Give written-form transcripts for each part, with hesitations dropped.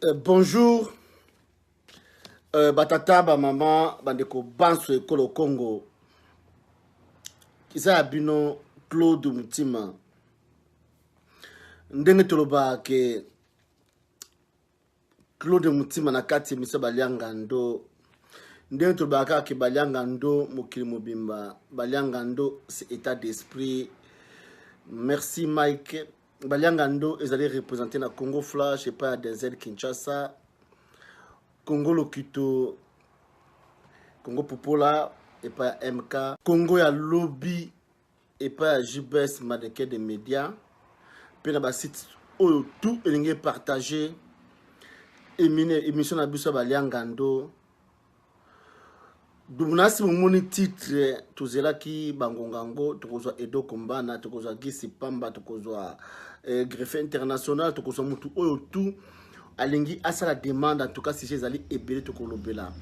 Bonjour, batata, ba maman, bandeko banso ekolo Congo. Kisa abino Claude Mutima. Ndenge toloba ke Claude Mutima na kati miso balianga ndo. Ndenge toloba ka ke balianga ndo mokili mobimba. Balianga ndo c'est état d'esprit. Merci Mike. Balianga ndo ezali représenter na Congo Flash et pas Denzel Kinshasa. Congo Lokito, Congo Popola, et pas MK. Congo ya lobby, et pas JBS Madeke des médias. Puis là, site où tout est partagé. Émission na biso baliangando. Dunasi moni titre tozela ki bangongango, tokozwa Edo Kombana, tokozwa Gisi Pamba, tokozwa greffe international, tokozwa mutu oyo tout. Alingi asa la demande en tout cas si j'ai allé ebele to kolobela.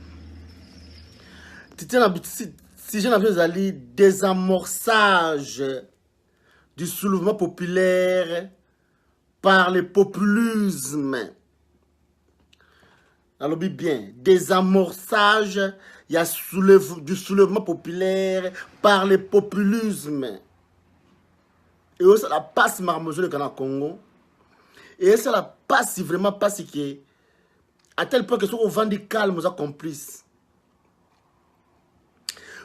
Si j'ai allé désamorçage du soulèvement populaire par le populisme. Alors bien, désamorçage il y a du soulèvement populaire par le populisme. Et ça la passe marmoso le Ghana Congo. Et ça la passe vraiment passe qui à tel point que ce qu'on vend du calme aux complices.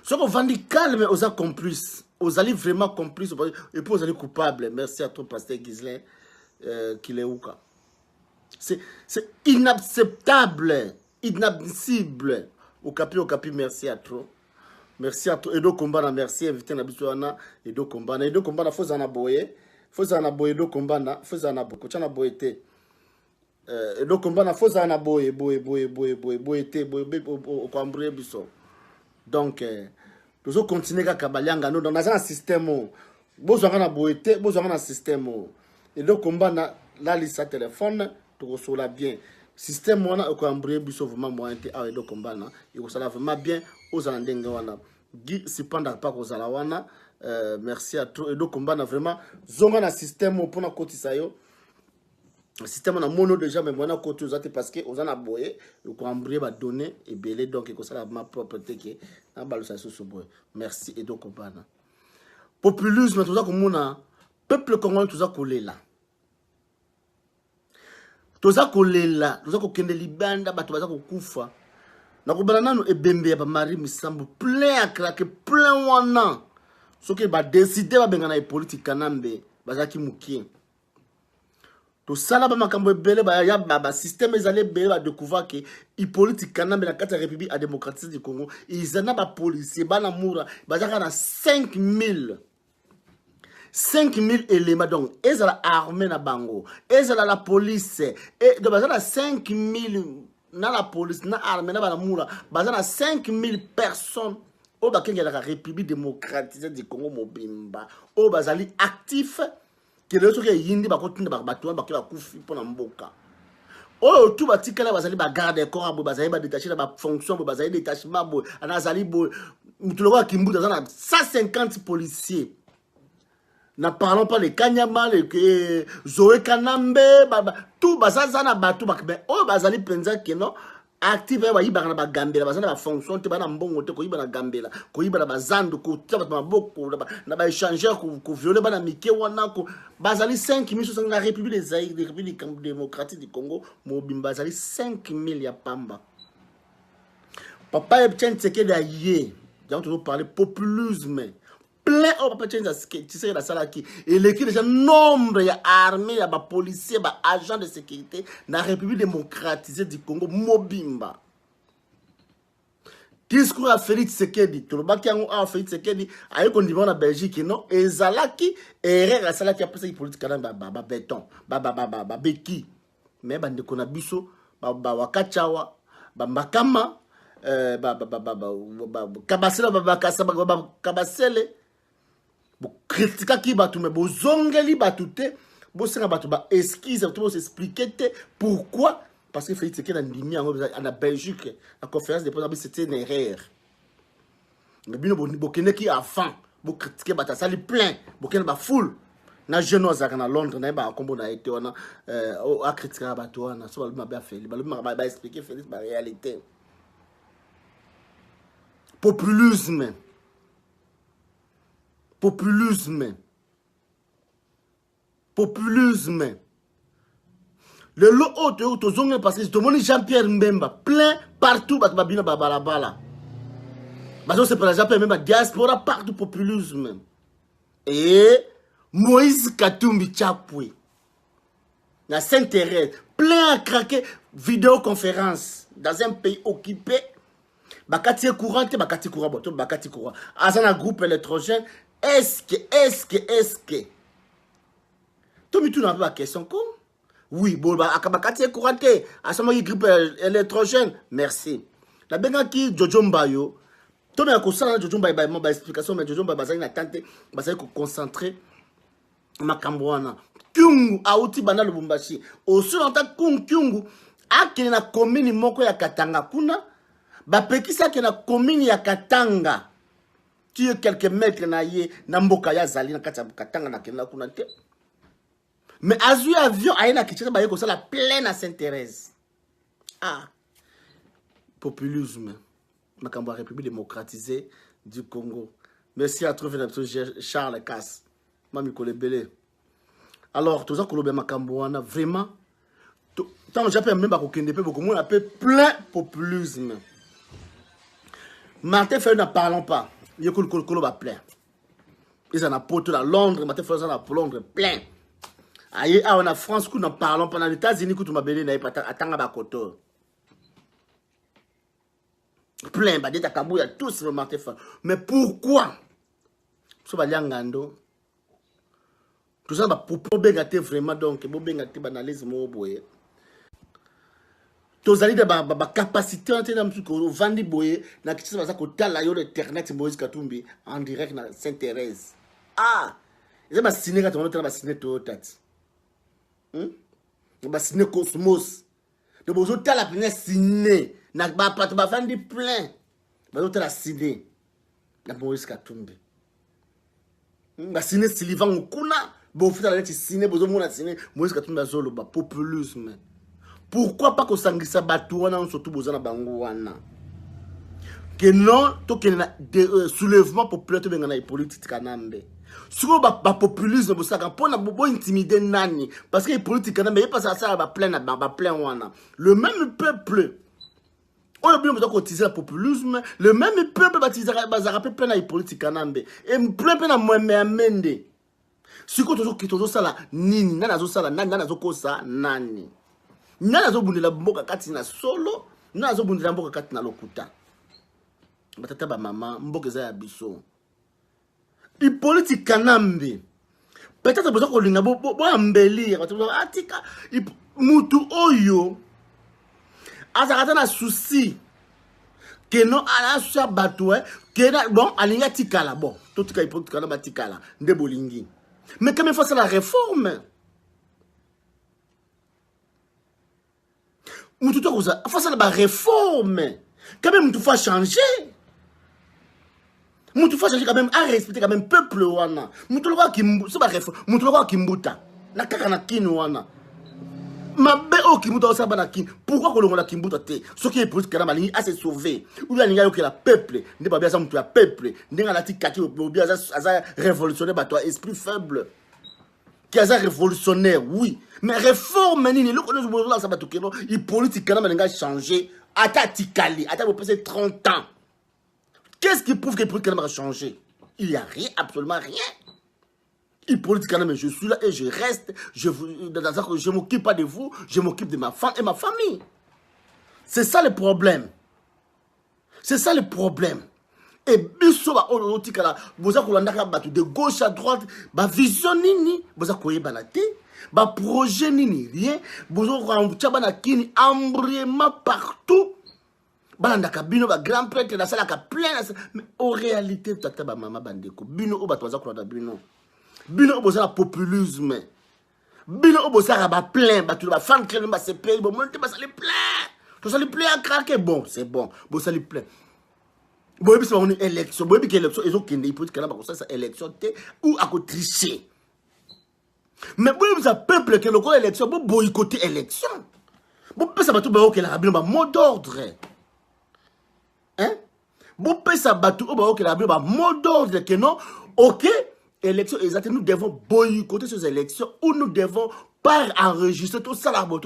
Ce qu'on vend du calme aux complices, aux alliés vraiment complices et puis aux alliés coupables. Merci à toi, pasteur Gislain, qui est où. C'est inacceptable, inadmissible. Au capi, merci à toi. Merci à toi. Edo Kombana, merci. Invité na bisouana. Edo Kombana, faut en aboyer. Faut en aboyer, Edo Kombana, faut en aboyer. Kochana boyete. Edo Kombana, faut en aboyer, boyete, au Kwambré biso. Donc, nous allons continuer à Kabalianga. Nous, dans un système, nous avons un boyete, nous avons un système. Edo Kombana, là, lisa téléphone, tu reçois bien. Système wana okwambré biso vraiment moyen te a Edo Kombana et ça va vraiment bien aux andenge wana gi sipanda pa ko zala wana merci à toi Edo Kombana vraiment zonga na système pona kotisa yo système na mono déjà mais mona kotu zate parce que ozana boye okwambré ba donner et belé donc ko sala ma propreté que na balusa so boye merci Edo Kombana populisme tout ça komona peuple congolais tout ça kolela toza kolela toza kokende libanda bato baza kokufa na kobana nanu ebembe ya ba mari misambu plein à craquer plein wana soki ba décider ba benga na politique kanambe bazaki mukie to sala ba makambo ebele ba ya ba système ezale bele ba découvrir que i politique kanambe na kati ya République démocratique du Congo izana ba policier bana mura bazaka na 5000 éléments donc ils ont l'armée na bango ils ont la police et donc ils ont 5000 na la police na armée na banamura ils ont 5000 personnes au bakenga la République démocratique du Congo mobimba au bazali actif que les autres yindi ba continue ba bato ba kufi pona mboka oh tout batikala bazali ba garde corps bo bazali ba détacher ba fonction bo bazali détachement bo anazali bo mutuloko kimbu dans 150 policiers. Ne parlons pas de Kanyama, de Zoé Kanambe, tout bazaza na batu bakbe. Oh bazali penza que non active wa ibana ba gambela bazana ba fonction te bana mbongo te ko ibana gambela ko ibana bazando ko taba maboko na ba échanger ko violer bana mike wana ko bazali 5000 sur la République des Zaïre, la République démocratique du Congo mobimba bazali 5000 ya pamba. Papa Etienne Tshisekedi a yé, j'ai entendu parler populisme. Plein au papa Tshisekedi la salaki et l'équipe déjà nombre ya armée ya ba policiers ba agents de sécurité na République démocratique du Congo mobimba discours à Félix Tshisekedi to ba kiango a Félix Tshisekedi ayo kondima na Belgique non ezalaki erreur la salaki après cette politique kana ba béton ba beki mais bande kona biso ba wakachawa ba makama kabasela ba kabasele critique qui batu mais bozongeli batute bosenga batu ba esquisse tout s'expliquer pourquoi parce que Félix Tshisekedi a ndimi en Belgique la conférence de presse c'était une erreur mais bino bokene ki avant bo critiquer bata sali plein bokene ba foule na jeune ozaka na Londres na ba kombo na été wana a critiquer ba to wana so ba Félix ba expliquer Félix ba réalité populisme le lot autre tozonga parce que tout Jean-Pierre Mbemba plein partout ba babina ba balabala bazo c'est par Jean-Pierre Mbemba diaspora partout populisme et Moïse Katumbi Chapwe na Saint-Thérèse plein à craquer vidéoconférence dans un pays occupé bakati courant te bakati courant boto bakati courant azana groupe électrogène est-ce que to mi tout na pas question comme oui bon bakati courant te asama groupe électrogène merci la benga ki Jojo Mbayo to na ko sala Jojo Mbayo ba explication mais Jojo Mbayo bazali na tante bazali ko concentrer makambo wana Kyungu auti bana Lubumbashi osu nta Kyungu akene na commune moko ya Katanga kuna bapekisa ke na commune ya Katanga tu es quelques mètres na ye na mboka ya zali na kata Katanga na kena kuna te mais azui avion ayena kichaka ba yeko sala plein à Saint-Thérèse populisme makambo ya République démocratisée du Congo. Merci à trouver Charles Casse Mami Kolebele. Alors, tout ça, on a vraiment. Tant que j'appelle même on appelle plein populisme. Martin Fayou n'en parlons pas. Il y a plein. Ils en ont porté à Londres, Martin Fayou en a Londres plein. Aïe, on a France, nous n'en parlons pas. Dans les États-Unis, nous n'avons pas Tangabakoto. Plein, il y a tous le Martin Fayou. Mais pourquoi? Ce va ngando. Tout ça, pour gâter vraiment, donc, pour gâter banalisme, tous allez de la capacité de vendre boye, na kitu ça ko tala yo internet Moïse Katumbi en direct na Saint-Thérèse. Ils ont signé quand on a signé tout tat. Ba signé Cosmos. De bozo tala plein signé, na ba pat ba vendre plein. Ba zo tala signé na Moïse Katumbi. Ba signé Sylvain Okuna. Bon, vous avez signé, vous avez signé, Moïse Katumbi azolo ba populisme. Pourquoi pas que sangisa batouana surtout bozana bangouana? Que non, to que na soulèvement populaire to bengana politique kanambe. Sur ba populisme bosaka pona bobo intimider nani parce que politique kanambe y passe ça ba plein wana. Le même peuple on a bien besoin cotiser le populisme, le même peuple baptisera bazara plein na politique kanambe et plein na mweme amende. Si ko tozo sala nini nana zo sala nani nana zo kosa nani nana zo bundela mboka kati na solo nana zo bundela mboka kati na lokuta batata ba mama mboka za ya biso i politique kanambe peut-être besoin ko linga bo embellir atika mutu oyo azakata na souci que non ala sa batoué que bon alinga tikala bon tout tika politique kanamba tikala nde bolingi. Mais quand même face à la réforme, face à la réforme, quand même tu faut changer. Tu faut changer quand même à respecter quand même peuple wana. Tu dois kimbu, c'est pas réforme. Tu dois kimbuta. Na kaka na kinu wana. Mabe o kimbuta o sabana kin. Pourquoi ko la kimbuta te? Ce qui est politique kana malingi a se sauver. Ou bien ninga yo que la peuple, ne pas bien ça mutu ya peuple. Ninga la ti kaki o bien ça révolutionnaire ba toi esprit faible. Qui a révolutionnaire oui, mais réforme nini le connaît bo la sabatu keno, il politique kana malinga changer. Ata tikali, ata vous passer 30 ans. Qu'est-ce qui prouve que le politique kana va changer? Il y a rien, absolument rien. Il politique quand même, je suis là et je reste, je m'occupe pas de vous, je m'occupe de ma femme et ma famille. C'est ça le problème. C'est ça le problème. Et biso ba olotikala, boza kolandaka batu de gauche à droite, ba vision nini, boza koyeba na te, ba projet nini rien, boza ko bana kini embrièment partout. Balandaka bino ba grand prêtre na sala ka plein, mais en réalité tata ba mama bandeko, bino o batu baza kolanda bino. Bino oboza la populisme. Bino oboza ba plein, ba tout ba fan créer ba se paye, bon monter ba sali plein. Tout ça li plein à craquer bon, c'est bon. Bon ça li plein. Bon bi c'est une élection, bon bi que élection ils ont kende politique là ba ça élection té ou à tricher. Mais vous avez peuple qui est l'élection, vous boycottez l'élection. Vous pouvez savoir que la Bible mot d'ordre. Hein? Vous pouvez savoir que la Bible mot d'ordre que non, ok, élection exactement, nous devons boycotter ces élections ou nous devons pas enregistrer tout ça là-bas,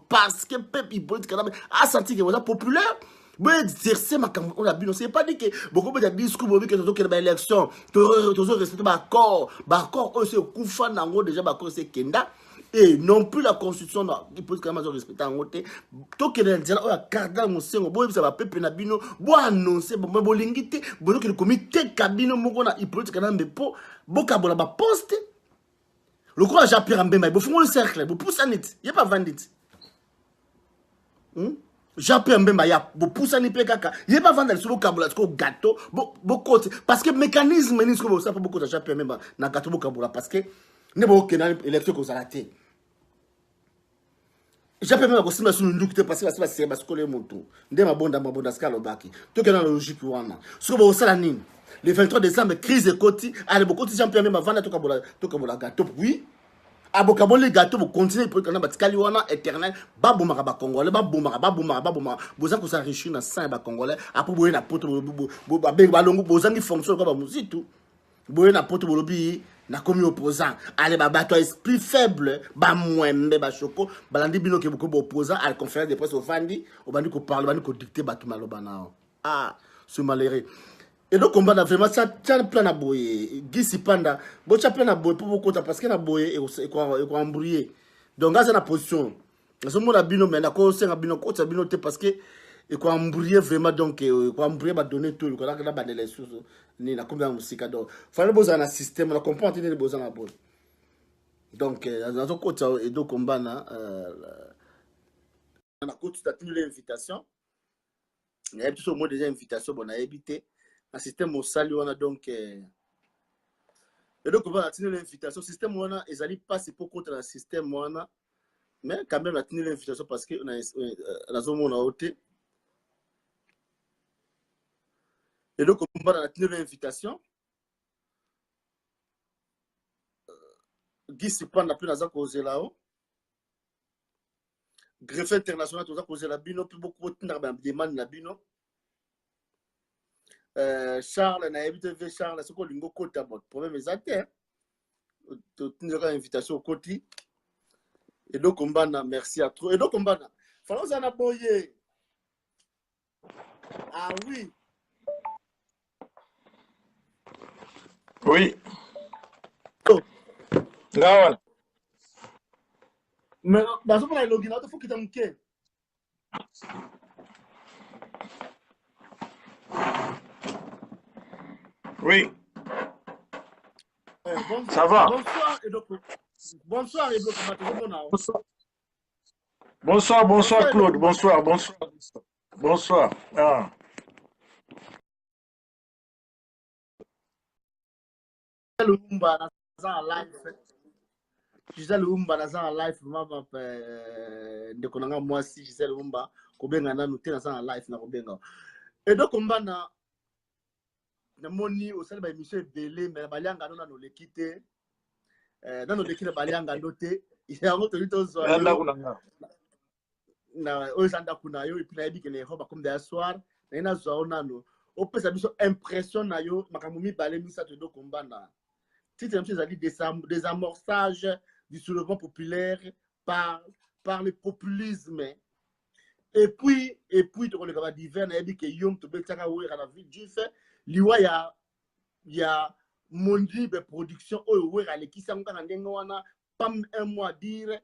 parce que peuple politique a senti que vous êtes populaire. Vous exercez ma campagne, on a bien, c'est pas dit que beaucoup de discours, vous dites que les élections, tu respectes l'accord, l'accord, c'est Koufa Nango, déjà, l'accord, c'est Kenda. Et non plus la constitution, il faut quand même respecter en côté. Tant que les gens ont cardé mon sang, bon, ça va peper na bino, bon annoncer, bon, bon lingité, bon que le comité cabine, mon qu'on a, il peut quand même pour, bon kabola ba poste. Le quoi j'appelle en bema, bon font le cercle, bon pousse en it, y a pas vendit. J'appelle en bema, y a bon pousse en it kaka, y a pas vendit sur le kabola, sur le gâteau, bon côté, parce que mécanisme, ni ce que vous savez beaucoup de j'appelle en bema, na gâteau bon kabola, parce que ne bon que dans l'élection que vous avez raté. J'appelle même aussi sur une look parce que c'est parce que les motos. Ndema bonda skalo baki. Tout que dans la logique wana. Sur bo sala nini. Le 23 décembre crise koti, allez beaucoup de gens même avant to kabola gâteau. Oui. Abokabo les gâteaux vous continuer pour kana batikali wana éternel ba bomaka ba congolais ba bomaka. Boza ko s'enrichir na sang ba congolais après boye na poto ba longo bozangi fonction ko ba musitu. Boye na poto bolobi na commis opposant allez bato esprit faible ba mwembe ba choko balandi bino ke beaucoup opposant à la conférence de presse au fandi au bandi ko parler bandi ko dicter bato maloba nao ce malheureux et donc combat vraiment ça tient plein na boye gisi panda bo tient plein na boye pour beaucoup parce que na boye et quoi embrouiller donc là c'est la position ce mot na bino mais na ko senga bino ko bino te parce que et quoi embrouiller vraiment donc quoi embrouiller ba donner tout quoi là ba les choses ni na combien musique donc fallait besoin un système on comprend tenir besoin na bonne donc dans un côté et donc combat na on a continué l'invitation il y a tout au moins déjà invitation bon a évité un système au salut on a donc et donc on va tenir l'invitation système on a ils allaient passer pour contre le système on a mais quand même la tenir l'invitation parce que on a la zone on a ôté et donc on va tenir l'invitation Guy Sipan n'a plus à causer là-haut. Greffe international, tout ça causer la bino, puis beaucoup de demande la bino. Charles, n'a évité de Charles, c'est quoi l'ingo côté à votre problème exact. Tu as une invitation au côté. Et donc on va merci à toi. Et donc on va Fallons en aboyer. Ah oui. Oui. Oh. Là, Mais dans ce moment-là, il faut qu'il t'en quitte. oui. Bonsoir, Ça va. Bonsoir et donc bonsoir et donc bonsoir Claude. Bonsoir. Ah. Gisèle Lumba dans un live de konanga moi si Gisèle Lumba kobenga na nous dans un live na kobenga et donc on va na moni au sel ba émission belé mais balianga na no lekite na no lekite balianga noté il y a un autre zo na ozanda kuna yo et puis na dit que les roba comme des soir na ina zo na no o pesa biso impression na yo makambo mi balé mi sa te do combat na si c'est des amorçages du soulèvement populaire par le populisme. Et puis, tu connais comme divers, il dit que Yom Tobe Tchaka Oué à la ville du fait, il y a Mondi de production, Oué à l'équipe, pas un mois dire,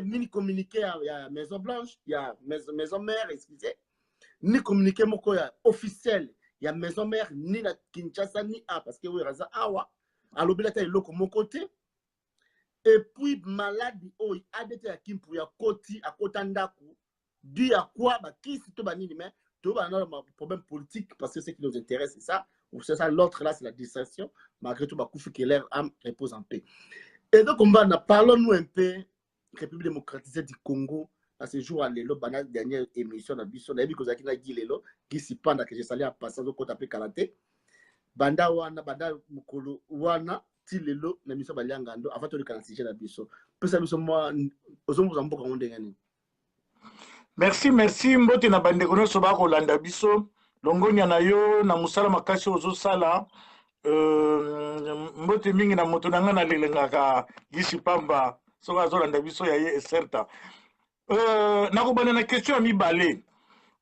mini communiqué à Maison Blanche, il y a Maison Mère, excusez, ni communiqué officiel. Il y a Maison Mère, ni la Kinshasa, ni A, parce que oui, Raza Awa, à l'obéléta est l'eau mon côté. Et puis, maladie, oh, il a été à Kimpu, à Koti, à Kotandaku, dit à quoi, bah, qui c'est tout banni, mais tout va avoir un problème politique, parce que ce qui nous intéresse, c'est ça, ou c'est ça, l'autre là, c'est la distraction, malgré tout, bah, Koufi que l'air âme repose en paix. Et donc, parlons-nous un peu, République démocratisée du Congo, à ce jour, à l'élo, la dernière émission, la biso, la vie que Zakina dit l'élo, qui s'y pendant que j'ai salé à passer au côté après Kalaté. Banda wana, banda mukolo wana, ti lelo na miso balianga ndo avant toleka na sujet na biso pesa biso mwa ozombuza mboka ngo ndenge nini. Merci mbote na bandeko nyonso bakolanda biso longonia na yo na mosala makasi ozosala mbote mingi na moto na nga nalelengaka Gisi Pamba soki azolanda biso ya ye certa. Nakobanda na question ya mibale.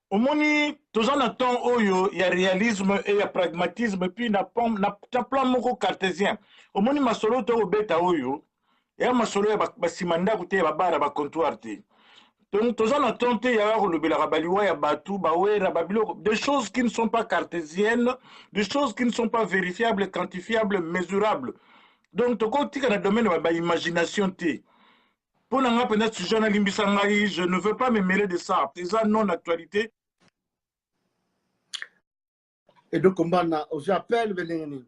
Omoni toza na temps oyo ya réalisme et ya pragmatisme puis na plan moko cartésien. Omoni masolo to obeta oyo ya masolo ya basima ndako te ya babara ba comptoir te. Donc toza na temps te ya kolobelaka baliwa ya batu bawera babiloko, des choses qui ne sont pas cartésiennes, des choses qui ne sont pas vérifiables, quantifiables, mesurables. Donc tokotika na domaine ba imagination te. Pour nga peut-être sujet na limbisa ngai, je ne veux pas me mêler de ça. C'est non actualité. Et donc Kombana, j'appelle Benengeni.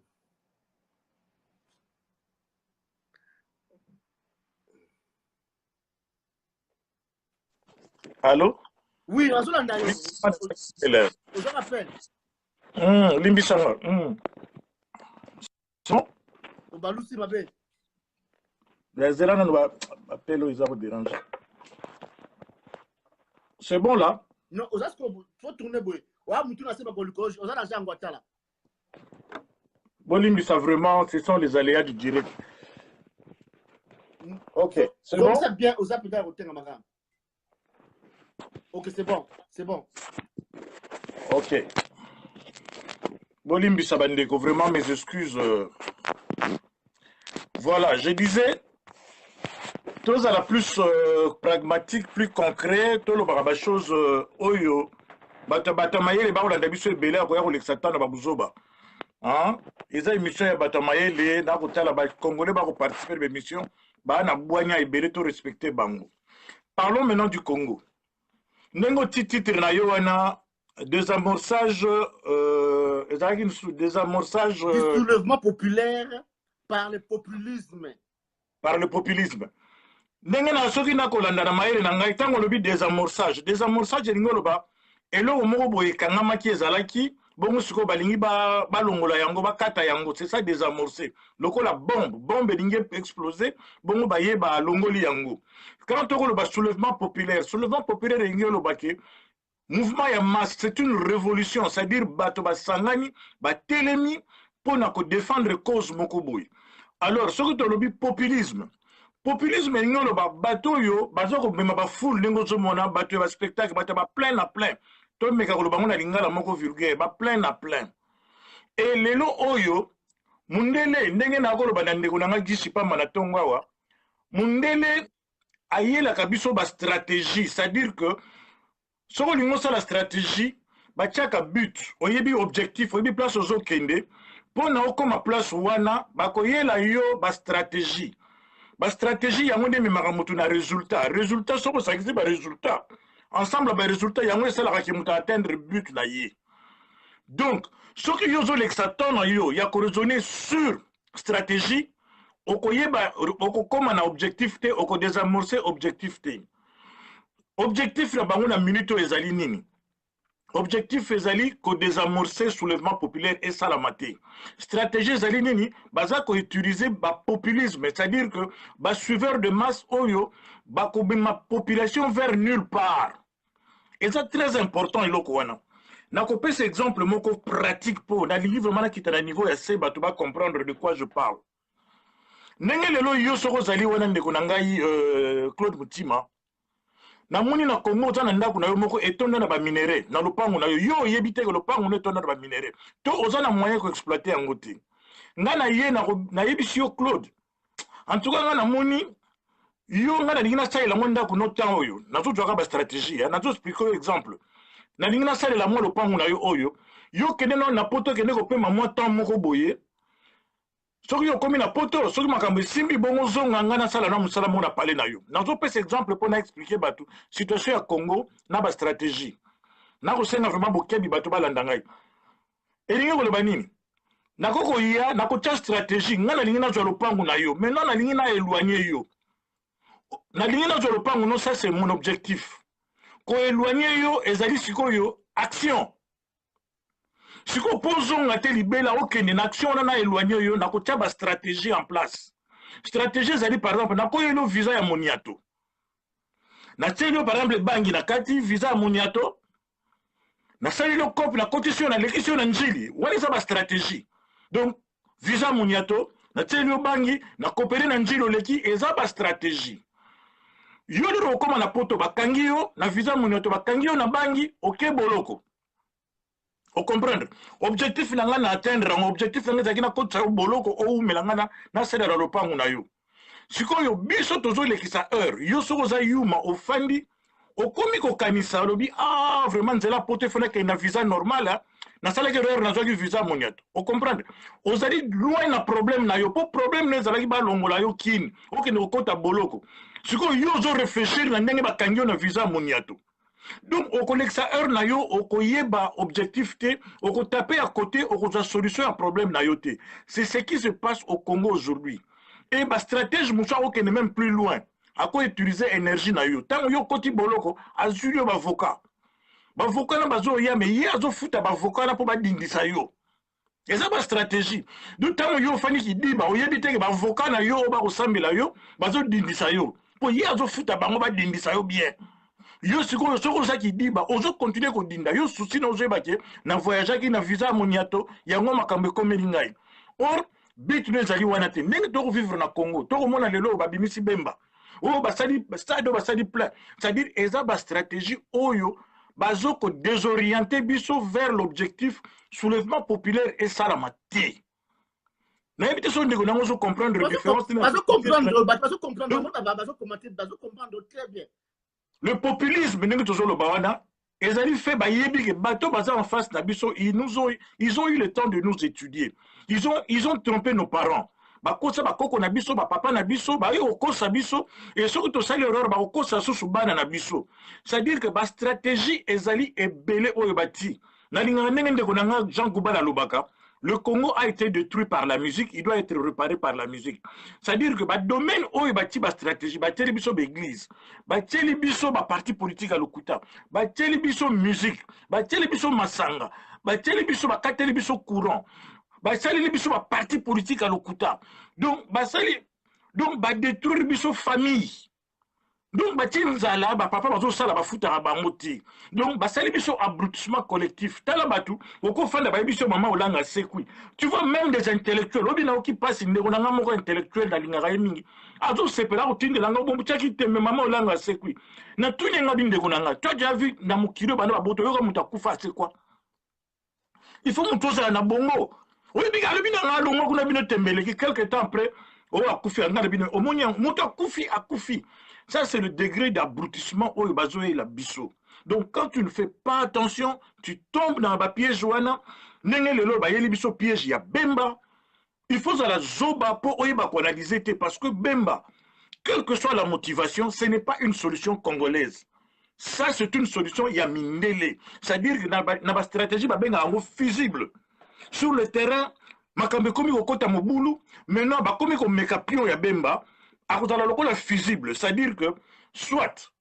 Allô? Oui, on appelle. Limbisanga. Son? Balusi mabe. C'est bon là? Non, faut tourner boy. Wa mutu na se ba kolikoje, oza na jango atala. Bolimbisa vraiment, ce sont les aléas du direct. OK, c'est bon. Ça bien, oza peut-être rotenga magam. OK, c'est bon, c'est bon. OK. Bolimbisa bandeko, vraiment mes excuses. Voilà, je disais tous à la plus pragmatique, plus concret, tout le baraba chose oyo batamaye les baolanda biso ebele akoya kolekisa na babuzoba. Hein? Eza émission ya batamaye na kotala ba congolais ba ko participer à l'émission ba na bwanya ebele to respecter bango. Parlons maintenant du Congo. Nengo titre na yo wana désamorçage désamorçage du soulèvement populaire par le populisme. Par le populisme. Ndenge na soki na kolanda na mayele na ngai tango lobi désamorçage lingoloba eloko moko boye kangamaki ezalaki bongo siko balingi balongola yango bakata yango, c'est ça désamorcer. Lokola bombe elingi exploser bongo baye balongoli yango. Quand on parle de soulèvement populaire elingi oloba ke mouvement ya masse, c'est une révolution, c'est-à-dire bato basangani batelemi pona ko défendre cause moko boye. Alors soki to lobi populisme elingi oloba bato yo bazo ko mema ba foule ndenge ozomona bato ya spectacle bato ba plein na plein to meka koloba ngo na lingala moko vulgaire ba plein na plein. Et lelo oyo mundele ndenge na koloba na ndeko na nga Gisi Pamba na tongo awa mundele ayelaka biso ba stratégie, c'est-à-dire que soko lingo sa la stratégie batiaka but oyebi objectif oyebi place ozokende pona okoma place wana bakoyela yo ba stratégie yango nde memaka motu na résultat soko osakisi ba résultat ensemble ba résultat yango esalaka ke moto atteindre but na ye. Donc soki yo ozolekisa ton na yo ya koraisonner sur stratégie okoyeba okokoma na objectif te okodésamorcer objectif te. Objectif na bango na minute ezali nini? Objectif ezali ko désamorcer soulèvement populaire et salamate. Stratégie ezali nini? Baza ko utiliser ba populisme, c'est-à-dire que ba suiveur de masse oyo ba ko bima population vers nulle part. Et c'est très important iloko wana. Na ko pesa exemple moko pratique pour na livre vraiment qui na niveau ya se bato ba comprendre de quoi je parle. Ndenge lelo yo soko zali wana ndeko na ngai Claude Mutima. Na moni na Congo za na ndako na yo moko etonda na ba minéraux na lopango na yo yebite ke lopango na etonda na ba minéraux to oza na moyen ko exploiter yango te nga na ye na yebisi yo Claude en tout cas nga na moni yo nga na lingina salela mo ndako no temps oyo nazo jwaka ba stratégie nazo expliquer exemple na lingina salela mo lopango na yo oyo yo kende na poto kende ko pema mo temps moko boye soki yo komi na poto soki makambo esimbi bongo zonga nga na sala na musala mo na parler na yo nazo pesa exemple pour na expliquer bato situation ya Congo na ba stratégie na ko senga vraiment bokebi bato balanda ngai elingi koloba nini nakoko ya nakotia stratégie nga na lingi na zwa lopango na yo maintenant na lingi na éloigner yo na lingi na zwa lopango no, ça c'est mon objectif ko éloigner yo ezali sikoyo action Si vous posez un libéla, ok, une action, on a éloigné, on a une stratégie en place. Stratégie, c'est par exemple, on a un visa à Moniato. Na tselio par exemple bangi na kati visa à Moniato. Na sali le cop na cotisation na l'élection na njili. Wali ça ba stratégie. Donc visa à Moniato, na tselio bangi na coopérer na njili oleki eza ba stratégie. Yo de koma na poto bakangi yo na visa Moniato bakangi yo na bangi ok boloko. Vous comprendre? Objectif na nga na atteindre, objectif na nga zakina kotsa boloko o melanga na sera la lopangu na yo. Sikoyo biso tozo lekisa heure yo soko za yuma ofandi okomi ko kanisa lobi ah vraiment nzela pote fona ke na visa normal na sala ke heure na zoki visa Moniato. Vous comprendre? Ozali loin na problème na yo po problème ne zalaki ba longola yo kin oke ne okota boloko. Sikoyo yo zo réfléchir na ndenge ba kangyo na visa Moniato. Donc, au connexa heure na yo, au koyeba objectif te, au taper à côté, au koza solution à problème na yo te. C'est ce qui se passe au Congo aujourd'hui. Et ma stratégie moussa au n'est même plus loin. À quoi utiliser énergie na yo. Tant yo koti boloko, azulio ba voka. Ba voka na bazo ya mais ya zo futa ba voka na po ba dindisa yo. Et ça ma stratégie. Donc tant yo fani ki di ba oyebite ke ba voka na yo ba osambela yo, bazo dindisa yo. Po ya zo futa bango ba dindisa yo bien. Yo sikoyo soko ça qui dit ba ozo continuer ko dinda yo souci na ozo bake na voyage ki na visa Moniato yango makambe komeli ngai. Or bit ne zali wana te ndenge to vivre na Congo to mona lelo ba bimisi bemba o ba sali stade ba sali plein, c'est-à-dire eza ba stratégie oyo bazo ko désorienter biso vers l'objectif soulèvement populaire et salamate. Na éviter son ndeko na ozo comprendre la différence bazo comprendre très bien. Le populisme, ils ont fait que bateau en face d'Abisso, ils ont eu le temps de nous étudier. Ils ont trompé nos parents. Bakosa bakoko na biso ba papa na biso ba yo kosa biso et ce que to sali erreur ba kosa susu bana na biso. C'est-à-dire que ba stratégie ezali ebele oyo bati. Na linga ndenge ndeko na Jean Goubala Lobaka. Le Congo a été détruit par la musique, il doit être réparé par la musique. C'est-à-dire que le domaine où il bâti la stratégie, bâti l'église, bâti le parti politique à l'Okuta, bâti le musique, bâti le massanga, bâti le courant, bâti le parti politique à l'Okuta. Donc, détruire la famille. Donc, papa bazo sala ba futa ba moti. Donc, basali biso abrutissement collectif. Tala batu, oko fanda ba biso mama olanga sekui. Tu vois même des intellectuels, obina qui passe ndeko na moko intellectuel da linga mingi. Azo sepela otinde langa bombu tchaki tembe mama olanga sekui. Na tunye ngabi ndeko nanga. Tu as déjà vu na mukiro bana ba boto yoka mutakufa c'est quoi? Il faut mutoza na bongo. Oui, biga lebina nga longo kuna bino tembele ki quelque temps après, o akufi nga lebina omonya mutakufi akufi. Ça, c'est le degré d'abrutissement au bazo et la bisso. Donc, quand tu ne fais pas attention, tu tombes dans un piège, Joana. Piège, il y a Bemba. Il faut la zoba pour analyser parce que Bemba, quelle que soit la motivation, ce n'est pas une solution congolaise. Ça, c'est une solution, il y a Mindele. C'est-à-dire que dans la stratégie, il y a un fusible. Sur le terrain, makambe komi okota mobulu, maintenant, komi ko mekapion ya Bemba. La fusible, c'est-à-dire que soit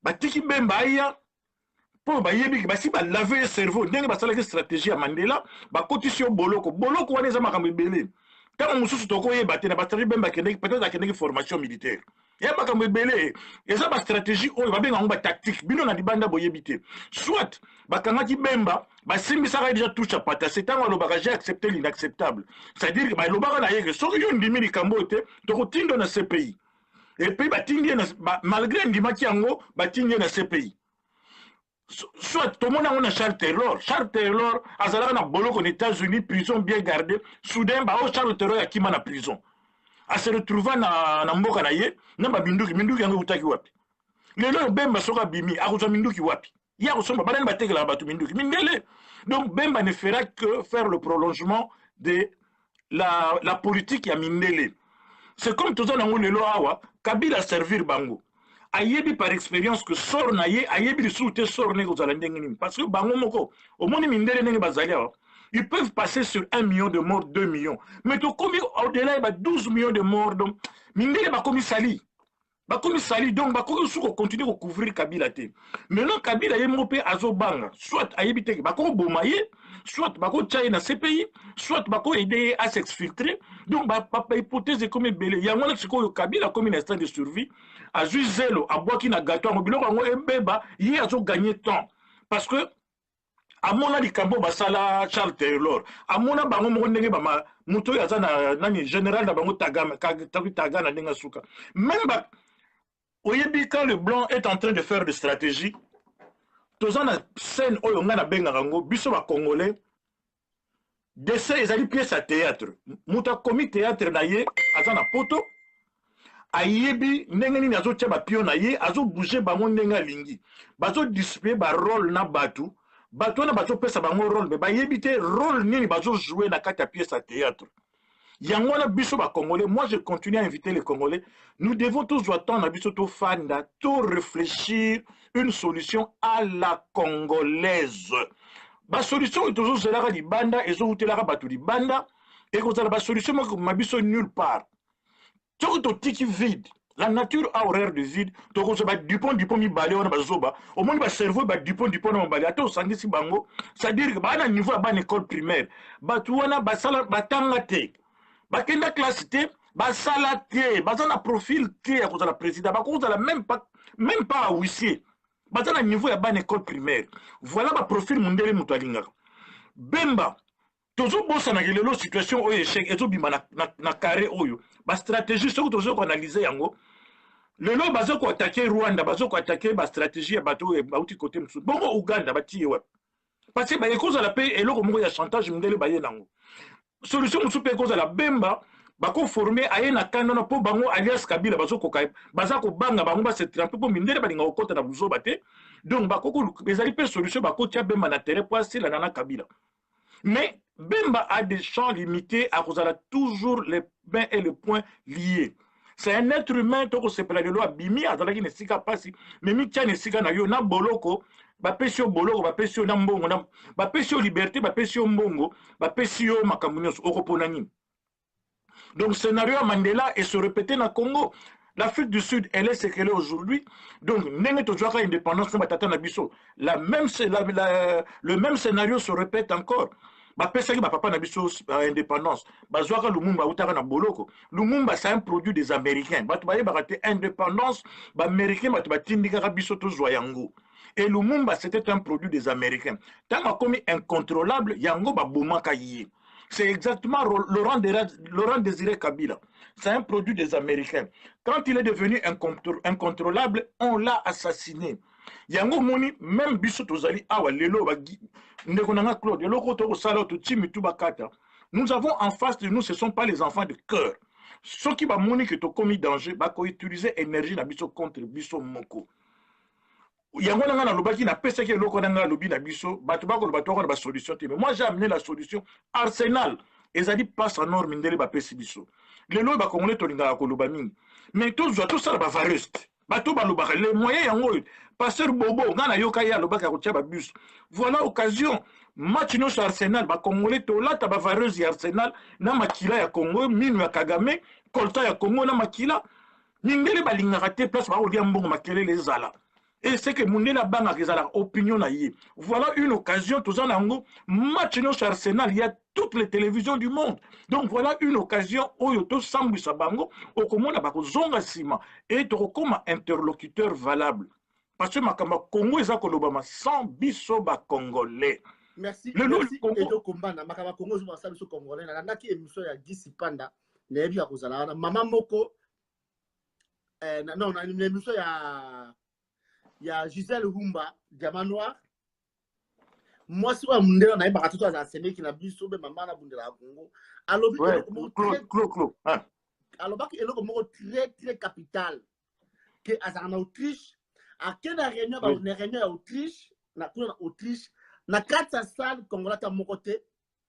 batiki bemba ya pour bayebi basi ba laver le cerveau ndenge basala ke stratégie ya Mandela ba cotisation boloko wana za makambe belé tant mususu toko yeba te na batari bemba kende peut-être akende formation militaire ya makambe belé eza ba stratégie oyo ba benga ba tactique bino na libanda boyebité soit bakangaki bemba basimbisaka déjà touche à pata c'est tant alobaka j'ai accepté l'inacceptable, c'est-à-dire que ba lobaka na yeke soki yo ndimi likambo te toko tindo na CPI et puis batindi malgré ndimaki yango batindi na CPI. Soit tout le monde a un Charles Taylor azalaka na boloko aux États-Unis, prison bien gardée, soudain Charles Taylor akima na prison a se retrouver na mboka na ye na binduki yango utaki wapi lelo Bemba soka bimi akozwa minduki wapi ya kosomba banani batekela batu minduki mindele. Donc Bemba ne fera que faire le prolongement de la politique ya mindele. C'est comme tout ça nango lelo awa Kabila servir bango ayebi par expérience que sort na ye ayebi li soute sort ne kozala ndenge nini parce que bango moko omoni mindele ndenge bazali awa ils peuvent passer sur 1 million de morts, 2 millions. Mais au-delà, il y a 12 millions de morts. Donc, mindele ba komi sali. bakomi sali donc bakoki suko continuer ko couvrir Kabila te. Maintenant Kabila ye mopé azobanga soit ayebi te bako boma ye soit bako tchaye na CPI soit bako aider à s'exfiltrer donc ba hypothèse comme belé yango na siko Kabila comme un instant de survie a zelo a boaki na gâteau ngo biloko ngo ebeba ye azo gagner temps parce que amona likambo basala Charles Taylor amona bango moko ndenge bama muto ya zana nani général na bango tagana ndenge suka même ba oyebi quand le blanc est en train de faire des stratégies toza na scène oyo nga na benga rango biso ba congolais dessin ezali pièce à théâtre muto komi théâtre na ye azana poto ayebi ndenge nini azo tia ba pion na ye azo bouger bango ndenge alingi bazo display ba rôle na batu bato na bazo pesa bango rôle mais bayebi te rôle nini bazo jouer na kati ya pièce à théâtre yango na biso ba congolais moi je continue à inviter les congolais nous devons tous attendre na biso to fanda to réfléchir une solution à la congolaise ba solution tozo zelaka libanda ezo utelaka bato libanda et ko zala ba solution ma biso nulle part to tiki vide. La nature a horreur de vide. Donc, on dupont mi balé on a bazoba. Au moins, le cerveau va dupont on balé. Attends, sangi si bango. C'est-à-dire que bah niveau à ban école primaire. Bah tu wana basala batangate. Bah kenda classe T, basala T, basana profil T à cause de la président. Bah cause de la même pas à huissier. Basana niveau à ban école primaire. Voilà ma profil mondele mutalinga. Bemba. Toujours bon ça na gelelo situation au échec et tout bima na carré oyo. Ba stratégie ce que toujours analyser yango. Le lot bazo ko attaquer Rwanda, bazo ko attaquer ba stratégie ya bato e bauti côté msu. Bongo Uganda bati wa. Parce que ba cause la paix et loko moko ya chantage mundele baye nango. Solution msu pe cause la bemba ba ko former aye na kanda po bango alias Kabila bazo ko kai baza ko banga bango ba se tremper po mindele balinga ko kota na buzo bate. Donc ba ko bezali pe solution ba ko tia bemba na terrain pour asila na Kabila. Mais Bemba a des champs limités à cause de toujours les mains et les poings liés. C'est un être humain, toko se pela de loi bimi azalaki ne sika pasi, mais mi tia ne sika na yo na boloko, ba pesio boloko, ba pesio na mbongo, ba pesio liberté, ba pesio mbongo, ba pesio makamunios okoponani. Donc scénario à Mandela et se répéter na Congo. L'Afrique du Sud, elle est ce qu'elle est aujourd'hui. Donc, indépendance, le même scénario se répète encore. Papa Nabiso indépendance. Lumumba, c'est un produit des Américains. Indépendance, Américain, et Lumumba, c'était un produit des Américains. Tant que comme incontrôlable, Yango Babomaka Yé. C'est exactement Laurent Désiré Kabila. C'est un produit des Américains. Quand il est devenu incontrôlable, on l'a assassiné. Yango Moni, même Bissot Ozali, Awa, Lelo, Claude, nous avons en face de nous, ce ne sont pas les enfants de cœur. Ceux qui vont moni que tu as commis danger, ils utiliser l'énergie contre Bissot Moko. Yango na lobaki na pesa ke loko na lobi na biso bato ba ko bato ko ba solution te mais moi j'ai amené la solution Arsenal ezali passe en or mindele ba pesi biso le lo ba congolais to linga ko loba mingi mais tout ça ba variste bato ba loba les moyens yango pasteur Bobo ngana yoka ya lobaka ko tia ba bus voilà occasion match no sur Arsenal ba congolais to lata ba vareuse ya Arsenal na makila ya Congo minu ya Kagame kolta ya Congo na makila mindele ba linga te place ba o dia mbongo makele les zala. Et c'est que Mundela Banga qui a l'opinion. Voilà une occasion, tous en ango, match sur Arsenal, il y a toutes les télévisions du monde. Donc voilà une occasion où il y a Sambu Sabango, au Congo, Zonga Sima, et comme interlocuteur valable. Parce que Makamba Congo est Obama sans bisoba congolais. Merci. Merci. Edo Kombana, Makamba Congo est sans bisoba congolais. Naki émission ya Gisi Panda, Nebi Akozala, Maman Moko, non, une émission ya. Il y a Gisèle Humba, Diamant Noir. Moi, si on me dit qu'on a pas tout à qui n'a plus sauvé maman na bundela Congo. Alors, alors, il est très capital. Que en Autriche, à quelle réunion, une réunion en Autriche, na Autriche, na 4 salles congolais à mon côté,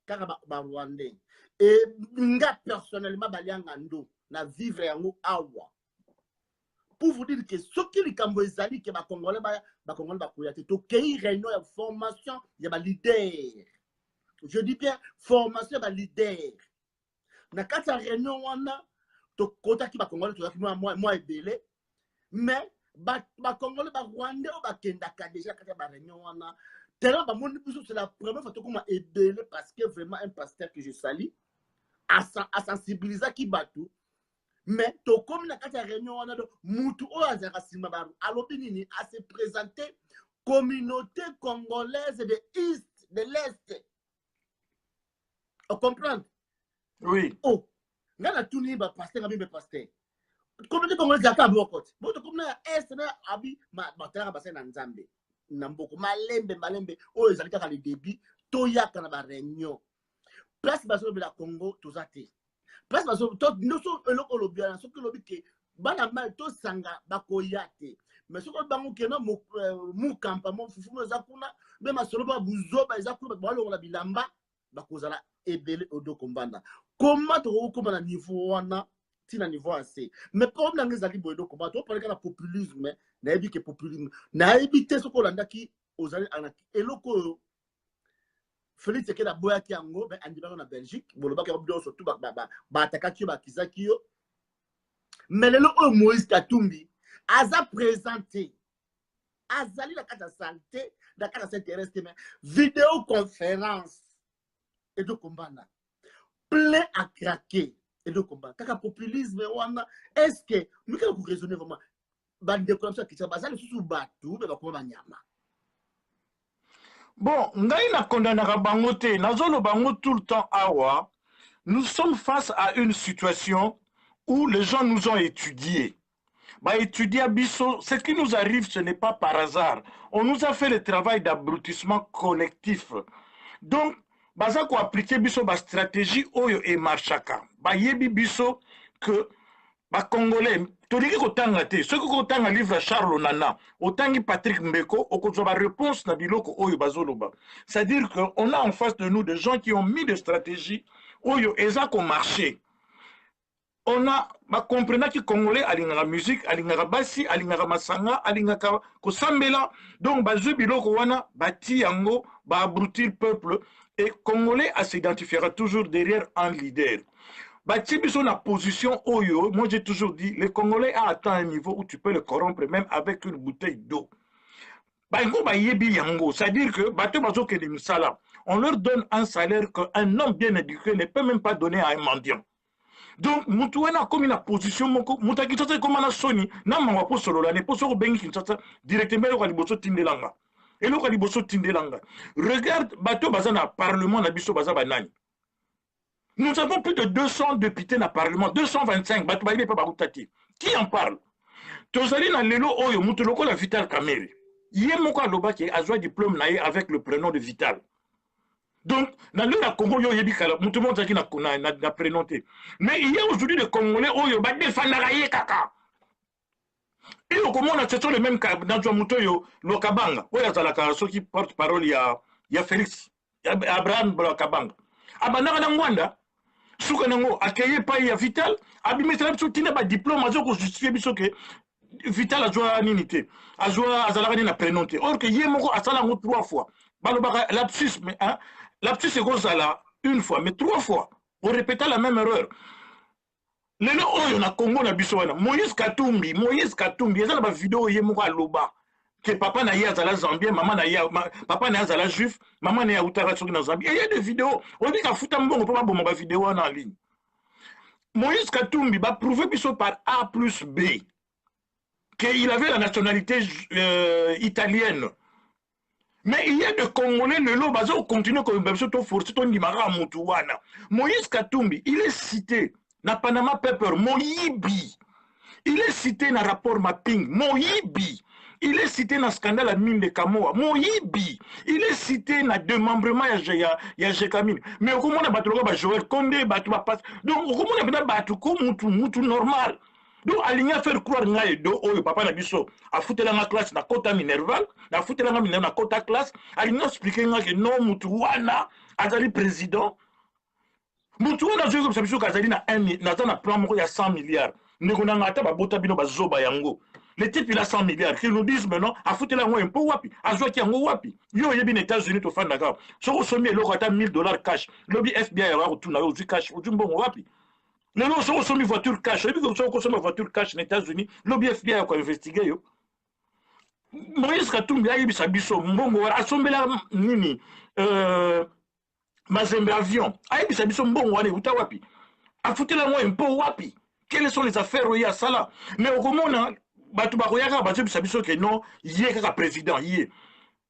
car Rwandais. Et nga personnellement, Baliangando, na vivre en awa. Pour vous dire que ce qui est Cambodge, que les Congolais ont une réunion de formation, il y a des leaders. Je dis bien formation, il y a des leaders. Dans cette réunion, il y a des Congolais, moi et Belé. mais Congolais, Rwandais, Kendaka déjà quand il y a réunion tellement c'est la première fois que m'a aidé parce que vraiment un pasteur que je salue à sensibiliser qui batou mais to comme na kati ya réunion wana do mutu o azaka sima baru alobinini à se présenter communauté congolaise de l'est. On comprend? Oui. Oh, ngana tuni ba pasteur ngabi be pasteur. Communauté congolaise ya kaboko. Boto comme na est na abi matara basé na Nzambe. Na mboko malembe o ezalika ka le débit to yaka na ba réunion. Place baso be la Congo tozate. Place baso to noso eloko lobiana so que lobi ke bana mal to sanga bakoyate. Mais ce que bango kena mu kampa mo fufu mo zakuna be masolo ba buzoba ezakuna ba lo la bilamba bakozala ebele odo kombanda. Comment to ko na niveau wana tina niveau assez. Mais problème na ngezali bodo kombanda to parler ka populisme na ebi ke populisme na ebi te so ko landa ki ozali anaki eloko Félix Tshisekedi boya ki yango ben andibaka na Belgique boloba ka bido surtout ba atakaki ba kizaki yo. Mais lelo o Moïse Katumbi aza présenté azali la carte santé la carte s'intéresse mais vidéo conférence et de combat plein à craquer et de combat kaka populisme wana est-ce que nous pouvons raisonner vraiment bande comme ça qui ça bazali sous batu ba ko nyama. Bon, ngai na kondanaka bango te, nazolo bango tout le temps awa. Nous sommes face à une situation où les gens nous ont étudiés. Bah, étudier à Bisso, ce qui nous arrive, ce n'est pas par hasard. On nous a fait le travail d'abrutissement collectif. Donc, bah, ça qu'on appliquer Bisso, bah, stratégie, oyo et marchaka. Bah, yebi Bisso, que, bah, Congolais, toliki kotanga te, ceux qui kotanga livre Charles Onana, otangi Patrick Mbeko, okozoba réponse na biloko oyo bazoloba. C'est-à-dire qu'on a en face de nous des gens qui ont mis des stratégies, oyo, eza ko marché. On a compris que Congolais alingaka musique, alingaka basi, alingaka masanga, alingaka kosambela. Donc bazui biloko wana bati yango ba abrutir peuple et Congolais s'identifiera toujours derrière un leader. Bati biso na position oyo, moi j'ai toujours dit les Congolais a atteint un niveau où tu peux le corrompre même avec une bouteille d'eau. Bango ba yebi yango, c'est-à-dire que bato bazo ke de misala, on leur donne un salaire qu'un homme bien éduqué ne peut même pas donner à un mendiant. Donc, Moutouana comme une position, Moutaki Tata comme un Sony, n'a pas pour solo la ne pas sur Bengi Kinshasa, directement au Kaliboso Tindelanga. Et le Kaliboso Tindelanga. Regarde, Bato Bazana, Parlement, Nabiso Bazabanani. Nous avons plus de 200 députés dans le Parlement, 225, Bato Baïbe Pabaroutati. Qui en parle? Tozali na Lelo Oyo, Moutoloko la Vital Kamere. Yemoko Loba qui a joué diplôme naïe avec le prénom de Vital. Donc, dans le Congo, il y a tout le monde qui n'a prénoté. Mais il y a aujourd'hui des Congolais qui ont défendu kaka. Et comment on a ce sont les mêmes cas dans Djamoutoyo, le Kabanga. Oui, il y a ceux qui portent parole, il y a Félix, il y a Abraham Kabanga. Abanaka Nangwanda, Soukanango, accueilli par Vital, Abimetra Soutina, diplôme, à ce justifier que Vital a joué à l'unité, a joué à Zalagani n'a prénoté. Or que Yemoko a Salango 3 fois. Balobaka, lapsus, mais hein. Lapsus c'est là une fois, mais 3 fois, pour répéter la même erreur. Le Oyo na Congo na Bissoana, Moïse Katumbi, il y a une vidéo yemoko loba que papa na ya zala Zambien, maman na ya papa na ya zala juif, maman na ya utara soki na Zambie. Il y a des vidéos, on dit qu'à fouta mbongo peut pas bon ma vidéo en ligne. Moïse Katumbi va prouver biso par A plus B qu'il avait la nationalité italienne. Mais il y a des Congolais, le lot, on continue comme forcer ton Nimara Moutouana. Moïse Katumbi, il est cité dans Panama Paper, Moïbi. Il est cité dans le rapport mapping, Moïbi. Il est cité dans le scandale à mine de Kamoa, Moïbi. Il est cité dans le démembrement de Jekamine. Mais comment on a battu Joël Condé, battu passe. Donc, comment on a battu Moutou normal. Donc, aligné à faire croire que papa na biso a foutu la classe na quota minerval, na foutu la minerval na quota classe, aligné expliquer que non Moutouana azali président. Moutouana a joué comme ça biso azali na plan moko ya 100 milliards. Ndeko na ngata ba bota bino ba zoba yango. Le type il a 100 milliards. Qui nous disent maintenant a foutu la un peu wapi, a joué ki yango wapi. Yo yebi na États-Unis to fanda ka. Soko somi eloko ata $1000 cash. Lobby FBI ya rutuna yo cash, utumbo wapi. Les gens sont mis voiture cash. Les gens sont mis voiture cash aux États-Unis. Lobby FBI a investigué. Moïse Katumbi a eu sa biso. Mbongo a sombela nini. Mazembe avion. A eu sa biso mbongo wane uta wapi. A foutu la moi un peu wapi. Quelles sont les affaires où il y a ça là? Mais au moment batu bakoyaka batu bisa biso ke non yé kaka président yé.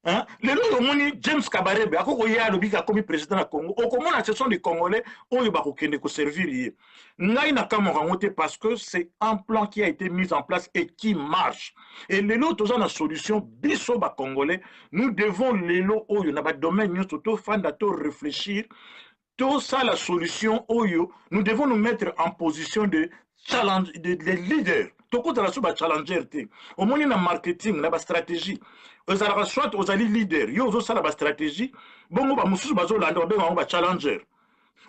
Hein? Les gens James Kabarebe, à quoi il y a le comme président du Congo, au comment ce sont des Congolais, on y va servir. Parce que c'est un plan qui a été mis en place et qui marche. Et les lots, tous ont la solution, biso ba Congolais, nous devons les lots, oh, il y a un domaine, nous devons réfléchir. Tout ça, la solution, oh, nous devons nous mettre en position de challenge, de leader. Tout le monde a challenger. Au moins, il y a un marketing, la stratégie. Soit aux alliés leaders, yo zo sala ba stratégie, bongo ba mususu bazo landa ba challenger.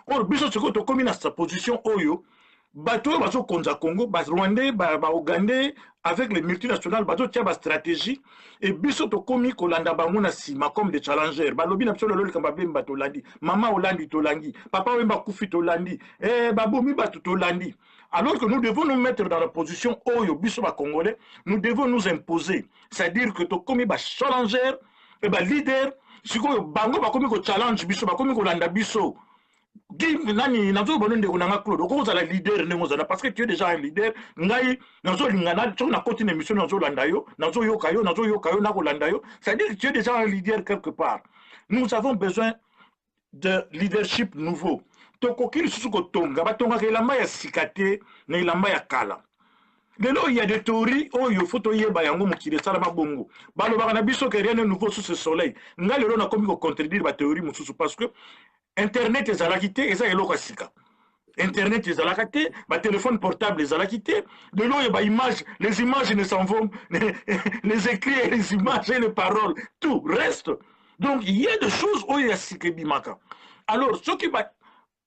Or biso ce que comme na sa position oyo, bato bazo konza Congo, ba Rwandais, ba Ougandais avec les multinationales bazo tia ba stratégie et biso to komi ko landa bango na sima comme des challengers. Ba lobi na biso lolo kamba bemba to landi, mama olandi to langi, papa wemba kufi to landi, babomi bato to landi. Alors que nous devons nous mettre dans la position Oyo, biso ba Congolais, nous devons nous imposer. C'est-à-dire que to komi ba challenger, et ba leader, si ko bango ba komi ko challenge biso, ba komi ko landa biso. Di nani nazo bonende onanga Claude, ko za la leader nengo za parce que tu es déjà un leader, ngai nazo lingana tu na continue mission nazo landa yo, nazo yokayo na ko landa yo. C'est-à-dire que tu es déjà un leader quelque part. Nous avons besoin de leadership nouveau. Tokokili susuko tonga batonga ke lamba ya sikate na lamba ya kala. Lelo il y a des théories oh yo photo yeba yango mukile sala mabongo. Balo bana biso ke rien de nouveau sous ce soleil. Nga lelo na komi ko contredire ba théorie mususu parce que internet ezalaki te eza eloko sika. Internet ezalaki te, ba téléphone portable ezalaki te, de l'eau ba image, les images ne s'en vont, les écrits, les images et les paroles, tout reste. Donc il y a des choses où il y a sikebimaka. Alors ce qui va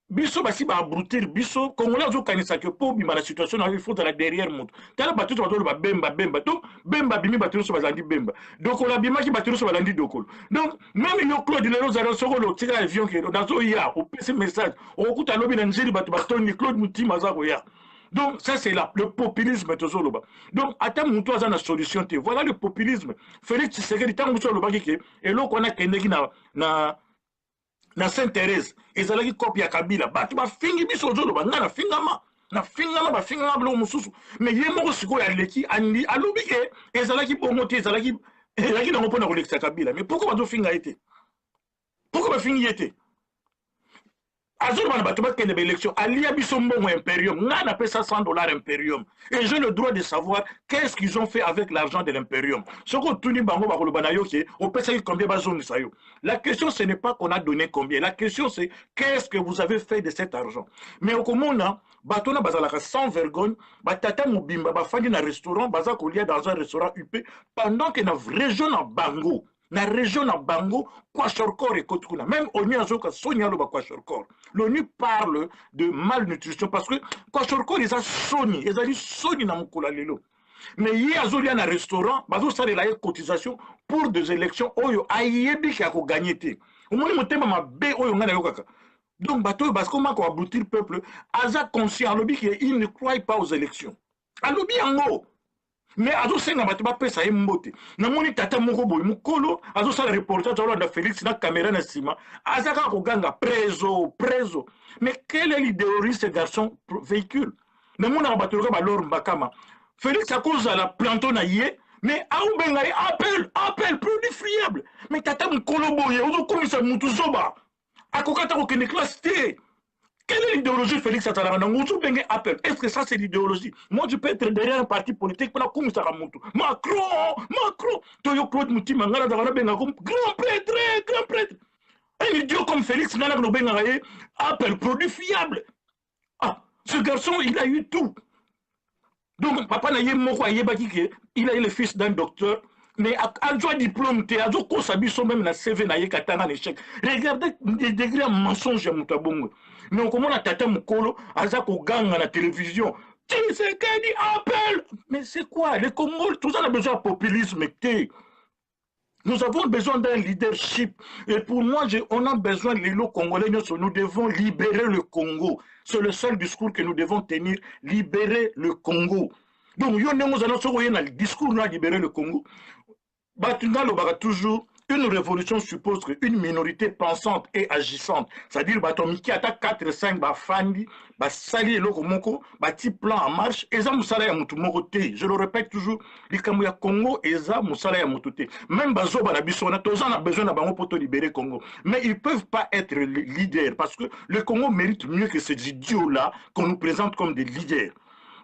biso basi ba abrutir biso Congolais zo kanisa que pour bima la situation il faut la derrière moto tala batu to ba bemba to bemba bimi batu so bazandi bemba donc on a bima ki batu so balandi dokolo donc même yo Claude Lelo za soko lo tika avion ke dazo ya au PC message on kuta lobi na nzeli batu batoni Claude Mutima za ko ya. Donc ça c'est le populisme tozoloba. Donc attends muto aza na solution te voilà le populisme. Félix Tshisekedi tango so lo bakike et lo kona kendeki na Sainte-Thérèse ezalaki copie ya Kabila bato bafingi biso ozoloba nga na fingama bafingama biloko mosusu mais ye moko sikoyo aleki andi alobi ke ezalaki bongo te ezalaki nango mpona kolekisa Kabila mais pourquoi bazofinga ye te pourquoi bafingi ye te azoloba na bato bakende baélection alia biso mbongo imperium nga napesa $100 imperium et j'ai le droit de savoir qu'est-ce qu'ils ont fait avec l'argent de l'imperium soko otuni bango bakoloba na yo ke opesaki combien bazongisa yo. La question ce n'est pas qu'on a donné combien, la question c'est qu'est-ce que vous avez fait de cet argent. Mais au komona bato na bazalaka sans vergogne batata mobimba bafandi na restaurant baza kolia dans un restaurant UP pendant que na région na région na bango kwashorkor et kotukuna même ONU azoka sonia lo ba kwashorkor. L'ONU parle de malnutrition parce que kwashorkor ils a soni na mukula lelo. Mais hier azolia na restaurant bazo salela ye cotisation pour des élections oyo ayebi ki ako gagner te. Omoni motema mabe oyo ngana yokaka. Donc bato parce que ko abrutir peuple aza conscient lobi ki il ne croit pas aux élections. Alobi yango. Mais azo senga bato ba pesa ye mbote na moni tata moko boy mukolo azo sala reportage au de Félix na caméra na sima azaka ko ganga preso mais quel est l'idéologie ce garçon véhicule na mona bato ka ba lor mbakama Félix a cause à la planton na yé mais aou benga appel produit friable mais tata mukolo boy ozo komisa mutu zoba akokata ko kene classe té. Quelle est l'idéologie Félix Atalana? Appel. Est-ce que ça c'est l'idéologie? Moi je peux être derrière un parti politique pour la comme ça Macron, Toyo Claude Moutima, grand prêtre. Un idiot comme Félix appel produit fiable. Ah, ce garçon il a eu tout. Donc papa n'a il a eu le fils d'un docteur. Mais à diplôme, à même na CV na katanga échec. Regardez des degrés en mensonge à Moutabongo. Mais on commence à tata mukolo, à ko ganga na télévision. Tshisekedi appel. Mais c'est quoi? Les Congolais, tout ça a besoin de populisme. Nous avons besoin d'un leadership. Et pour moi, on a besoin, les lots congolais, nous devons libérer le Congo. C'est le seul discours que nous devons tenir, libérer le Congo. Donc, nous avons le discours de libérer le Congo. Batunga le toujours. Une révolution suppose qu'une minorité pensante et agissante, c'est-à-dire Batomiki attaque 4-5 Bafandi, Basali et Lokomoko, Bati plan en marche, Eza Moussala Moutumokote. Je le répète toujours, les Kamouya Congo, Eza Moussala Moutoute. Même Bazo Banabissona, tous on a besoin d'un pour libérer Congo. Mais ils ne peuvent pas être leaders parce que le Congo mérite mieux que ces idiots-là qu'on nous présente comme des leaders.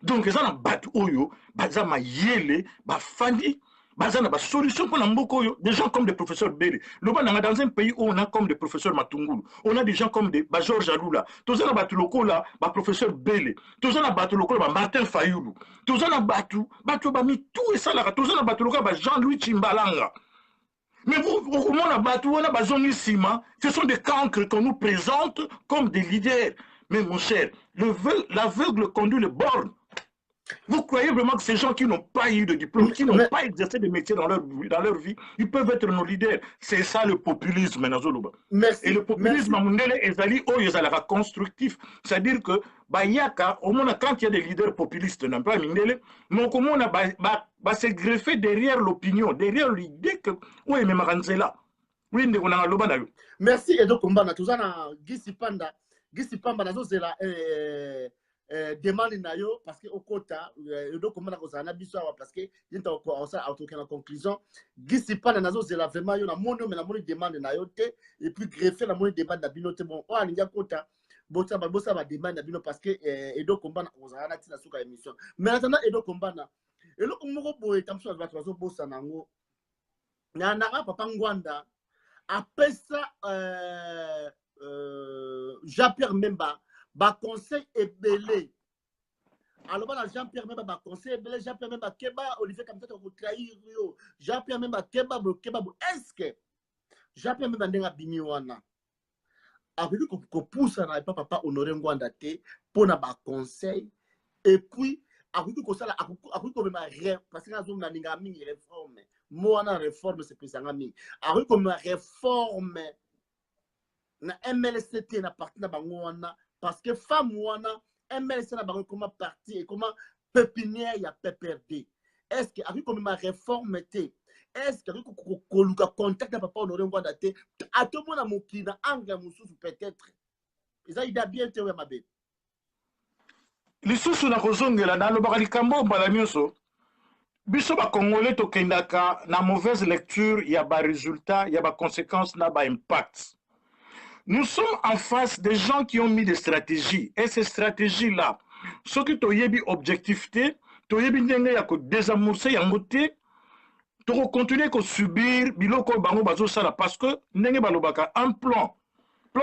Donc, ils ont battu Oyo, Bazama Yele, Bafandi. Bazana ba solution pour l'amboko, des gens comme des professeurs Bele. Dans un pays où on a comme des professeurs Matungulu, on a des gens comme des Georges Aloula, tous on a battu loko là, ba professeur Bele, tous on a battu loko là, Martin Fayoulou, tous on a battu ba mi tout et ça là, tous on a battu loko là, Jean-Louis Chimbalanga. Mais vous, on a battu, on a bazoni Sima, ce sont des cancres qu'on nous présente comme des leaders. Mais mon cher, l'aveugle conduit le borne. Vous croyez vraiment que ces gens qui n'ont pas eu de diplôme, qui n'ont pas exercé de métier dans leur vie, ils peuvent être nos leaders? C'est ça le populisme, Nazoluba. Merci. Et le populisme, est constructif. C'est-à-dire que, au moins, quand il y a des leaders populistes, mais comment on va se greffer derrière l'opinion, derrière l'idée que, oui, mais Maranzela. Oui, on a le merci, et donc, on va tous en Gisi Panda, Nazozela, demande nayo parce que au kota donc comment on a biso parce que il t'a auto en conclusion gisi pas nazo zela vraiment yo na mono mais na mono demande nayo te et puis greffer la mono demande na bino te bon o alinga kota bosa ba demande na bino parce que et donc on a na tina suka émission mais attendant et donc on na et le moko boye tamso ba trozo bosa nango na na papa Ngwanda apesa Jean-Pierre Memba ba conseil ebelé alors bana Jean-Pierre Memba ba conseil ebelé Jean-Pierre Memba keba Olivier Kamita ko trahir yo Jean-Pierre Memba keba est-ce que Jean-Pierre Memba ndenga bimi wana avec ko poussa na papa Honoré Ngwanda te pona ba conseil et puis avec ko sala avec ko ma parce que nazo na ninga mingi réforme moi na réforme c'est pesanga mingi avec ko ma réforme na MLCT na parti na bango wana parce que femme wana MLC na bango comment parti et comment pépinière ya PPRD est-ce que avec comme ma réforme té est-ce que avec ko contact na papa Honoré Ngwanda té à tout monde na mokina anga mususu peut-être ils a bien té ya mabe lisusu na kozongela na lobaka likambo mbala nyonso biso ba congolais tokendaka na mauvaise lecture ya ba résultat ya ba conséquences na ba impact. Nous sommes en face des gens qui ont mis des stratégies. Et ces stratégies-là, ceux qui ont eu objectivité, ont eu ko désamorcer yango te, to continuer ko subir biloko bango bazo sala parce que ndenge balobaka un plan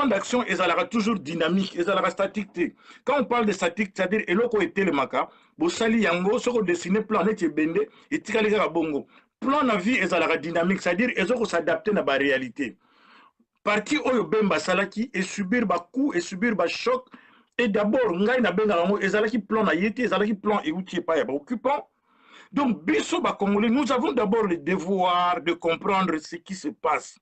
d'action ezalaka toujours dynamique, ezalaka statique. Quand on parle de statique, c'est-à-dire eloko etelemaka, bo sali yango soko dessiner plan net bende etikali ka bongo. Plan na vie ezalaka dynamique, c'est-à-dire ezoko s'adapter na ba réalité. Parti oyo bemba salaki et subir ba coup et subir ba choc et d'abord ngai na benga ngo ezalaki plan na yete ezalaki plan et outil pas ya ba occupant. Donc biso ba congolais nous avons d'abord le devoir de comprendre ce qui se passe.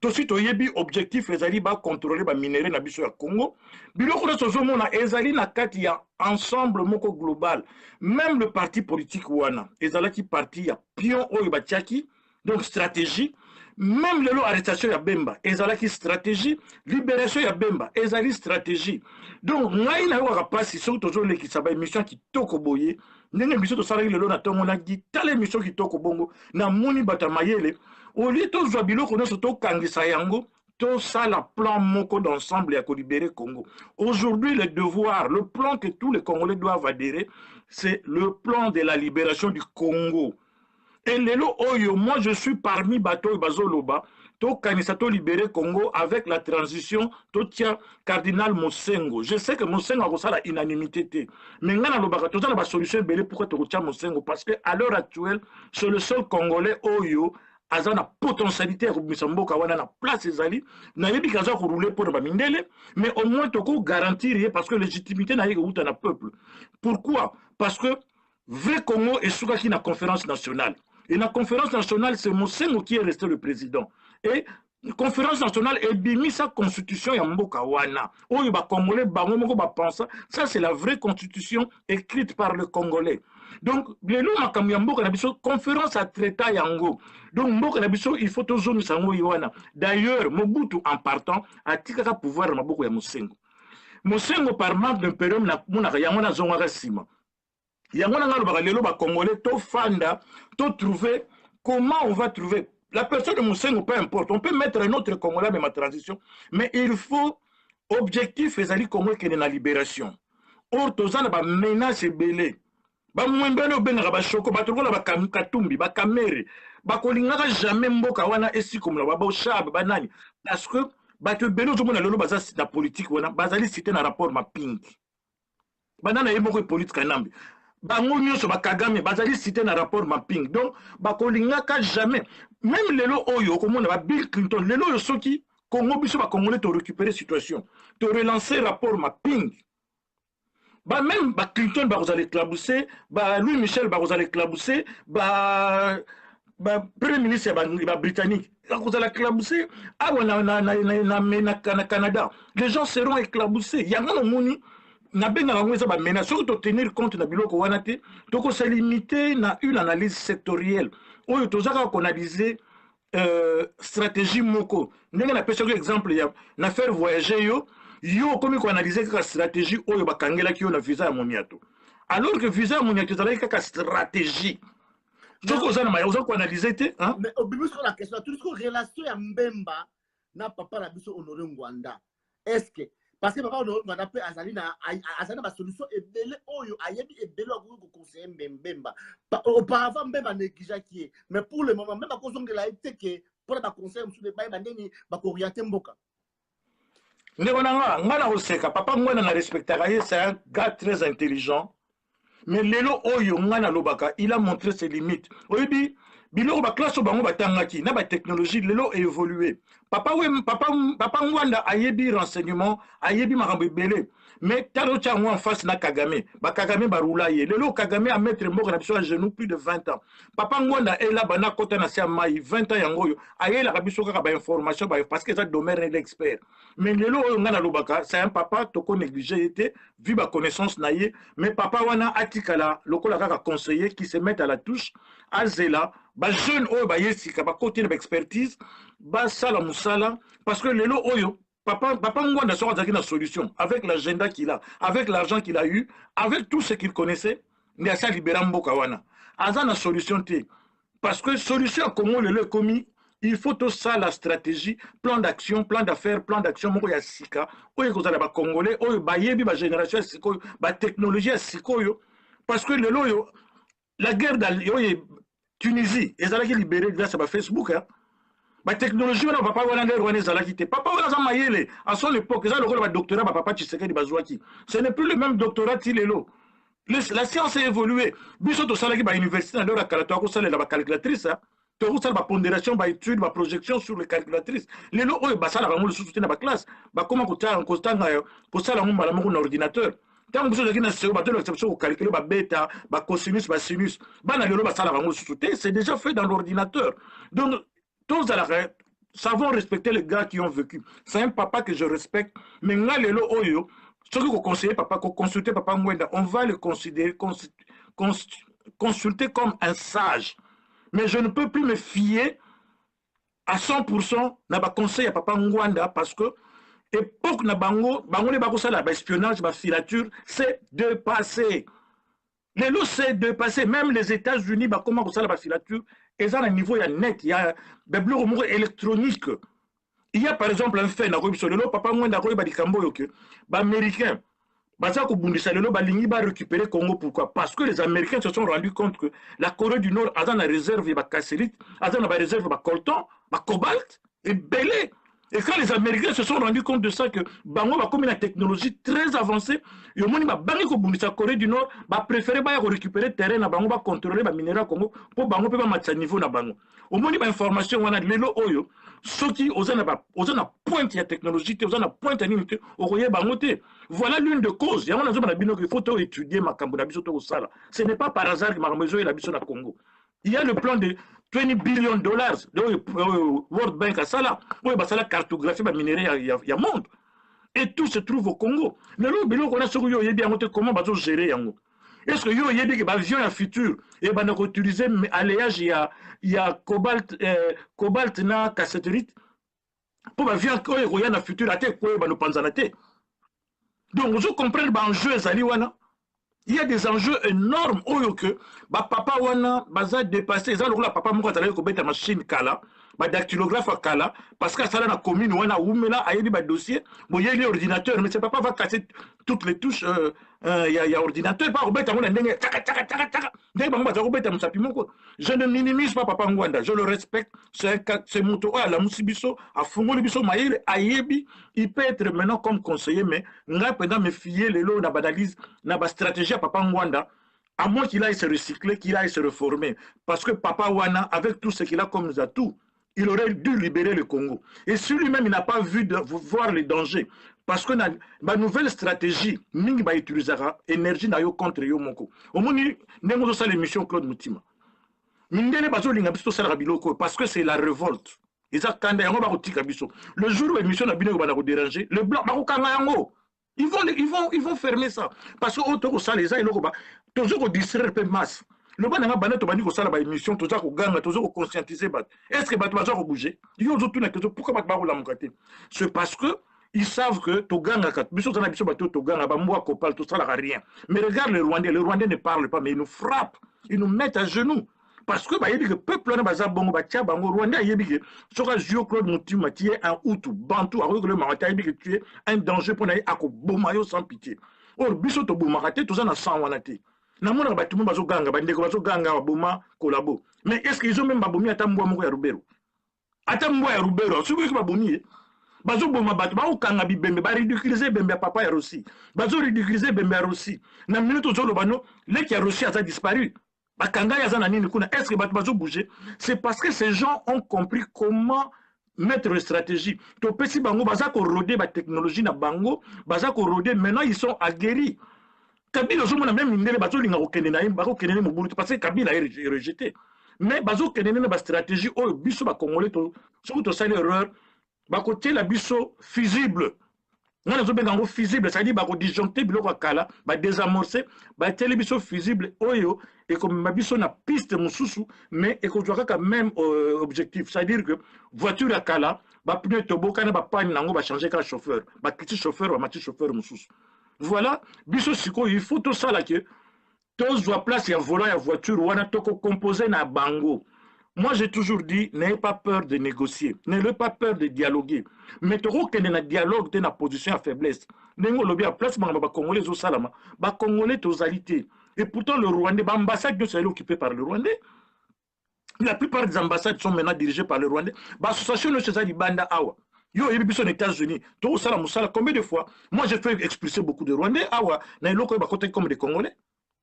Tosi to yebi objectif ezali ba contrôler ba minerai na biso ya Congo. Biloko na sozo mona ezali na kati ya ensemble moko global. Même le parti politique wana ezalaki parti ya pion oyo ba tiaki donc stratégie. Même le lot arrestation ya Bemba, ezalaki stratégie, libération ya Bemba, ezali stratégie. Donc, ngai na waka pasi so tozo leki saba émission ki toko boye, ndenge émission to salaki le lot na tongo na gi tala émission ki toko bongo na moni bata mayele, au lieu to zwa biloko nyonso to kangisa yango, to sala plan moko d'ensemble ya ko libérer Congo. Aujourd'hui, le devoir, le plan que tous les Congolais doivent adhérer, c'est le plan de la libération du Congo. Et lelo oyo, moi je suis parmi bateau et bazoloba, to kanisato libéré Congo avec la transition, to tia cardinal Mosengo. Je sais que Mosengo a reçu la unanimité. Mais ngana lobaka, to la solution belé pourquoi to tia Mosengo parce que à l'heure actuelle, c'est le seul Congolais oyo aza na potentialité ya Misamboka wana na place ezali na yebi kaza ko rouler pour ba mindele mais au moins to ko garantir parce que légitimité na yeko uta na peuple. Pourquoi? Parce que vrai Congo est soukaki na conférence nationale. Et la conférence nationale, c'est Mosengo qui est resté le président. Et la conférence nationale a mis sa constitution ya mboka wana. Oyo ba Congolais bango moko ba pensa, ça c'est la vraie constitution écrite par le Congolais. Donc lelo makambo ya mboka na biso conférence à traité yango. Donc mboka na biso il faut tozomi sango wana. D'ailleurs Mobutu en partant a tikaka pouvoir na maboko ya Mosengo. Mosengo par manque d'impérium na mona yango na zonga sima. Yango na ngalo ba lelo ba Congolais to fanda to trouver comment on va trouver. La personne de Mosengo, peu importe, on peut mettre un autre Congolais dans ma transition, mais il faut objectif ezali Congo qui est la libération. Or, tozana ba menace belé. Ba mwembele obenga ba shoko, ba tokola ba katumbi, ba kamere, ba kolingaka jamais mboka wana esi comme la ba shab ba nani. Parce que ba te belo zo mona lelo baza na politique wana, bazali cité na rapport ma pink. Banana yeboko politique kanambi. Bango nyonso bakagame bazali cité na rapport mapping. Donc bakolingaka jamais même lelo oyo komona ba Bill Clinton lelo oyo soki Congo biso ba Congolais to récupérer situation to relancer rapport mapping. Ba même ba Clinton ba vous allez éclabousser, ba Louis Michel ba vous allez éclabousser, ba premier ministre ba britannique vous allez éclabousser ah na Canada. Les gens seront éclaboussés. Il y a un moni na benga bango eza ba menace surtout to tenir compte na biloko wana te to ko se limiter na une analyse sectorielle oyo tozaka ko analyser stratégie moko ndenge na pesa ko exemple ya na faire voyager yo komi ko analyser ka stratégie oyo bakangela ki yo na visa ya moniato alors que visa ya moniato ezalaki ka stratégie soko ozana ma ozo ko analyser te hein mais au bibi sur la question tout ce relation ya Mbemba na papa na biso Honoré Ngwanda est-ce que parce que papa on a appelé Azalina ma solution est belle oyo ayebi est belle ko conseiller Mbemba auparavant Mbemba négligea qui est mais pour le moment même à cause de la été que pour la conseiller monsieur de baïba ndeni ba ko orienter mboka ndeko nanga ngana oseka papa ngwana na respectera ye c'est un gars très intelligent mais lelo oyo ngana lobaka il a montré ses limites oyebi biloko ba classe bango batangaki na ba technologie lelo évolué papa ngwanda ayebi renseignement ayebi makambo ebele mais talo tia en face na Kagame ba Kagame barula ye lelo Kagame a mettre mboka na biso à genoux plus de 20 ans papa ngwanda est là bana kota na sia mai 20 ans yango yo ayela ka biso kaka ba information ba parce que ça domaine l'expert mais lelo oyo ngana lobaka c'est un papa toko négligé était vu ba connaissance na ye mais papa wana atikala lokola kaka conseiller qui se met à la touche azela ba jeune oyo ba yesika ba côté de expertise ba sala musala parce que lelo oyo papa Ngwanda sera une solution avec l'agenda qu'il a avec l'argent qu'il a eu avec tout ce qu'il connaissait il a ça libérer mboka wana azana solution té parce que solution comment le commis il faut tout ça la stratégie plan d'action plan d'affaires plan d'action moko ya sika oyo kozala ba congolais oyo ba yebi ba génération sikoyo ba technologie sikoyo parce que lelo yo la guerre dans Tunisie ezalaki libéré grâce à Facebook hein ba technologie wana papa wana ndero wana ezalaki te papa wana za mayele à son époque ezala lokola ba doctorat ba papa Tshisekedi bazwaki ce n'est plus le même doctorat tilelo la science a évolué biso to salaki ba université na ndero kala to ko salela ba calculatrice to ko sala ba pondération ba étude ba projection sur les calculatrices lelo oyo ba sala ba mo susu te na ba classe ba comment ko tanga ko sala mo mala mo na ordinateur tant que vous avez une calculer ba bêta ba cosinus ba sinus bana lelo ba sala bango susuté c'est déjà fait dans l'ordinateur donc tous à la savons respecter les gars qui ont vécu c'est un papa que je respecte mais nga lelo oyo ce que vous conseillez papa ko consulter papa Ngwenda on va le considérer consulter comme un sage mais je ne peux plus me fier à 100% na ba conseil à papa Ngwanda parce que époque na bango ne bako sala ba espionnage ba filature c'est dépassé les lots c'est dépassé même les États-Unis ba comment ko sala ba filature et ça à niveau ya net il y a des blocs électroniques il y a par exemple un fait na ko biso lelo papa Ngwenda ko ba dikambo yo ke ba américain baza ko bundisa lelo ba lingi ba récupérer Congo pourquoi parce que les Américains se sont rendus compte que la Corée du Nord a dans la réserve ba cassérite a dans la réserve ba coltan ba cobalt et belé. Et quand les Américains se sont rendus compte de ça, que Bango va comme une technologie très avancée, et au moins, la Corée du Nord va préférer récupérer le terrain, Bango va contrôler le minéral Congo pour Bango peut mettre à niveau na Bango. Au moins, il y a information, on a l'élo oyo, ceux qui osent na pointe la technologie, osent na pointe la unité, oye Bango te. Voilà l'une des causes. Il y a un il faut étudier ma Cambo d'Abisoto au Sala. Ce n'est pas par hasard que ma maison est l'Abisoto na Congo. Il y a le plan de 20 billion dollars de World Bank à ça là. Oui, bah ça la cartographie, bah minerai, il y a monde. Et tout se trouve au Congo. Le lot, on a sur yo, comment bah gérer yango. Est-ce que yo yebi que bah avion à futur et bah n'a utilisé alliage il y a cobalt na cassiterite pour bah avion ko y a na futur até ko bah no panzanate. Donc vous comprenez bah enjeu zali wana. Il y a des enjeux énormes au que bah papa wana baza dépassé ça là papa moko atala ko beta machine kala ba dactylographe kala parce que ça là na commune wana oumela ayebi ba dossier bon il y a l'ordinateur mais c'est papa va casser toutes les touches il y a ordinateur pas ko beta mona ndenge taka ndenge bango baza ko beta musapi moko je ne minimise pas papa Ngwanda je le respecte c'est moto à la musibiso a fungoli biso maïle ayebi il peut être maintenant comme conseiller mais nga pendant me fier les lots na banalise na ba stratégie à papa Ngwanda à moins qu'il aille se recycler, qu'il aille se reformer. Parce que Papa Wana, avec tout ce qu'il a comme atout, il aurait dû libérer le Congo. Et si lui-même, il n'a pas vu voir les dangers, parce que ma nouvelle stratégie, Ming va utiliser l'énergie contre Yomoko. Au moins, nous avons l'émission Claude Moutima. Parce que c'est la révolte. Le jour où l'émission va déranger, le blanc va ils vont fermer ça. Parce que autour ça, les gens, ils vont distraire peu masse. Le ban n'a pas de ça la émission, tout ça, toujours conscientiser. Est-ce que tu vas bouger? Pourquoi tu vas la c'est parce que ils savent que tu gagnes à 4. Tu gagnes à moi, tout ça, rien. Mais regarde les Rwandais ne parlent pas, mais ils nous frappent, ils nous mettent à genoux. Parce que le peuple Rwanda Claude Moutima qui est un Hutu, Bantu, tu es un danger pour aller à Bomayo sans pitié. Or, biso to Bomarate, tout ça n'a sans wanate. Namona batumu bazo ganga, bandeko bazo ganga Boma collabo. Mais est-ce qu'ils ont même babomi atambwa moko ya Rubero? Atambwa ya Rubero, ce que babomi bazo boma batu ba okanga bibembe ba ridiculiser bembe papa ya Rossi. Bazo ridiculiser bembe ya Rossi. Na minute zo lobano, leki ya Rossi a disparu. Est-ce que bazo bouger? C'est parce que ces gens ont compris comment mettre une stratégie. To pesi bango baza ko roder ba technologie na bango, baza ko roder maintenant ils sont aguerris. Kabila zo mona même ndele bazo linga ko kende na yimba ko kende mo bulu parce que Kabila est rejeté. Mais bazo kende na ba stratégie o biso ba congolais to surtout to sali erreur ba ko la biso fusible. Nous avons fusible, c'est-à-dire que disjoncter biloko kala, ba désamorcer, ba télévision fusible oyo et comme ma biso na piste mususu mais et qu'on doit quand même objectif, c'est-à-dire que voiture à kala, ba pneu tobo kana ba panne nango ba changer ka chauffeur, ba petit chauffeur ba mati chauffeur mususu. Voilà, biso siko il faut tout ça là que tous doit place ya volant ya voiture wana toko composer na bango. Moi, j'ai toujours dit, n'ayez pas peur de négocier, n'ayez pas peur de dialoguer. Mais tu vois qu'il y a un dialogue, tu as une position à faiblesse. N'ayez pas place, mais les Congolais, les Congolais, totalité. Et pourtant, le Rwandais, l'ambassade de Sahel est occupée par le Rwandais. La plupart des ambassades sont maintenant dirigées par le Rwandais. L'association de César Banda Awa. Yo, il y a aux États-Unis. Combien de fois? Moi, j'ai fait expulser beaucoup de Rwandais. Awa, n'a pas comme des Congolais.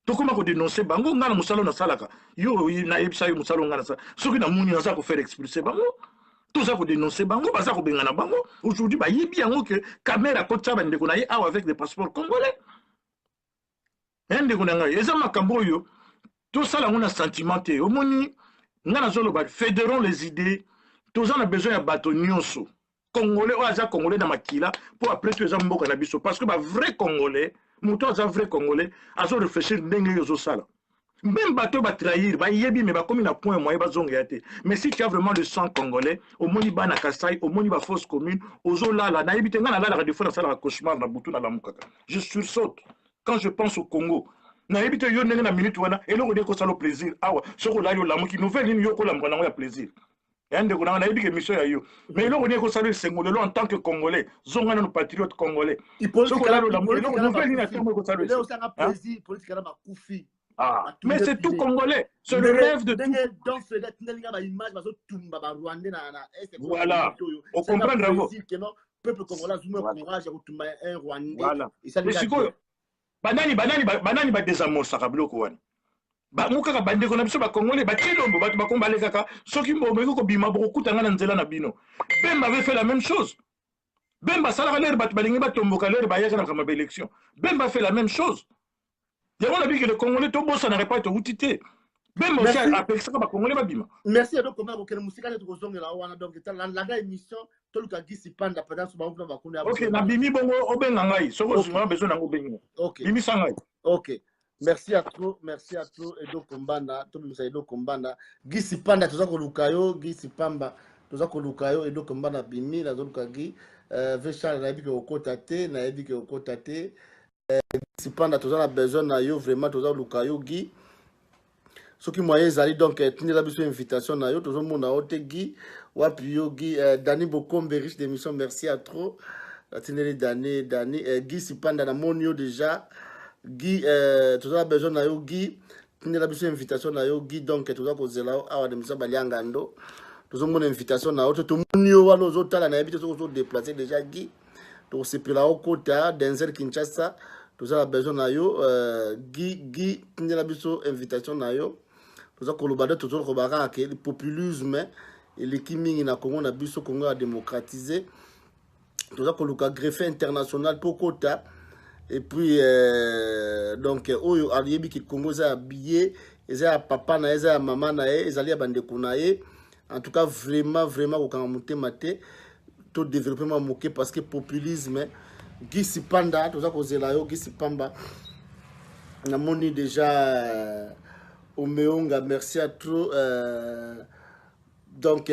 Donc comment dénoncer bango ngana musalo na salaka yo na yebisa yo musalo ngana sa soki na muni naza ko faire expulser bango tout ça ko dénoncer bango baza ko bengana bango aujourd'hui ba yebi yango que caméra ko tsa bande ko na yi awa avec des passeports congolais ende ko na ngai eza makambo yo tout ça là on a sentimenté au moni ngana zolo ba fédérons les idées tous on a besoin ya bato nyonso congolais ou aza congolais na makila pour après tout ça mboka na biso parce que ba vrai congolais Mouton a vrai congolais, a zo réfléchir n'engue yo sala. Même bateau va trahir, va yebi mais va comme une point moyen va zongate. Mais si tu as vraiment le sang congolais, au moni ba na Kasai, au moni ba fosse commune, au zo là na yebi tenga na la radio fois ça la cauchemar na butu na la mukaka. Je sursaute quand je pense au Congo. Na yebi te yo n'engue na minute wana et le ko ça le plaisir. Ah ouais, ce ko la yo la muki nouvelle ligne yo ko la mwana ya plaisir. Mais là, on est au salut Sengolelo en tant que Congolais. Zonga nos patriotes congolais. Il faut mais c'est tout Congolais. C'est le rêve de tout. Voilà. On comprend vraiment. Peuple congolais, courage un Rwandais. Banani ba désamorce ça kablo ba muka bande ko na biso ba congolais ba kilombo ba kombale kaka soki mbombe ko bima beaucoup tanga na nzela na bino Bemba avait fait la même chose Bemba sala l'air ba balingi ba tomboka l'air ba yaka na kama élection Bemba fait la même chose. Yavon a dit que le congolais to bossa n'aurait pas été outité Même aussi avec ça ba congolais ba bima. Merci donc comment ko musika ne to zonga la wana donc la émission to luka gisi panda pendant ce moment ba kuna. OK, na bimi bongo obenga ngai. Soko zuma besoin nango benga. OK. Bimi sangai. OK. Merci à trop Edo Kombana, to bimisa Edo Kombana. Gisi panda toza ko lukayo, gisi pamba toza ko lukayo Edo Kombana bimi la zone kagi. Vechal na ebiki okota te, na ebiki okota te. Gisi panda toza na besoin na yo vraiment toza lukayo gi. Ce qui moyen ezali donc tinela biso invitation na yo tozo mona ote gi wapi yo gi Dani Bokombe riche d'émission merci à trop. Tineli Dani Gisi panda na monio déjà. Guy, tu as besoin de Guy, tu as besoin d'invitation na yo Guy, donc tu as besoin de Misa Baliangando. Tu as besoin d'invitation na yo, tu as besoin de l'autre, na habité de déplacer déjà Guy. Tu as besoin de Kota, Denzel Kinshasa, tu as besoin na yo Guy, tu as besoin d'invitation na yo. Tu as besoin de le populisme et l'équilibre na Congo na biso Congo a démocratisé. Tu as besoin de greffe international pour Kota. Et puis, donc, Oyo Aliyebi qui Congo est habillé, ils ont papa, ils ont maman, ils ont bandé. En tout cas, vraiment, au Kamamoute Mate, tout développement moqué parce que populisme, Gisi Panda, tout ça, Kozelayo, Gisi Pamba, on a moni déjà Omeonga, merci à trop. Donc,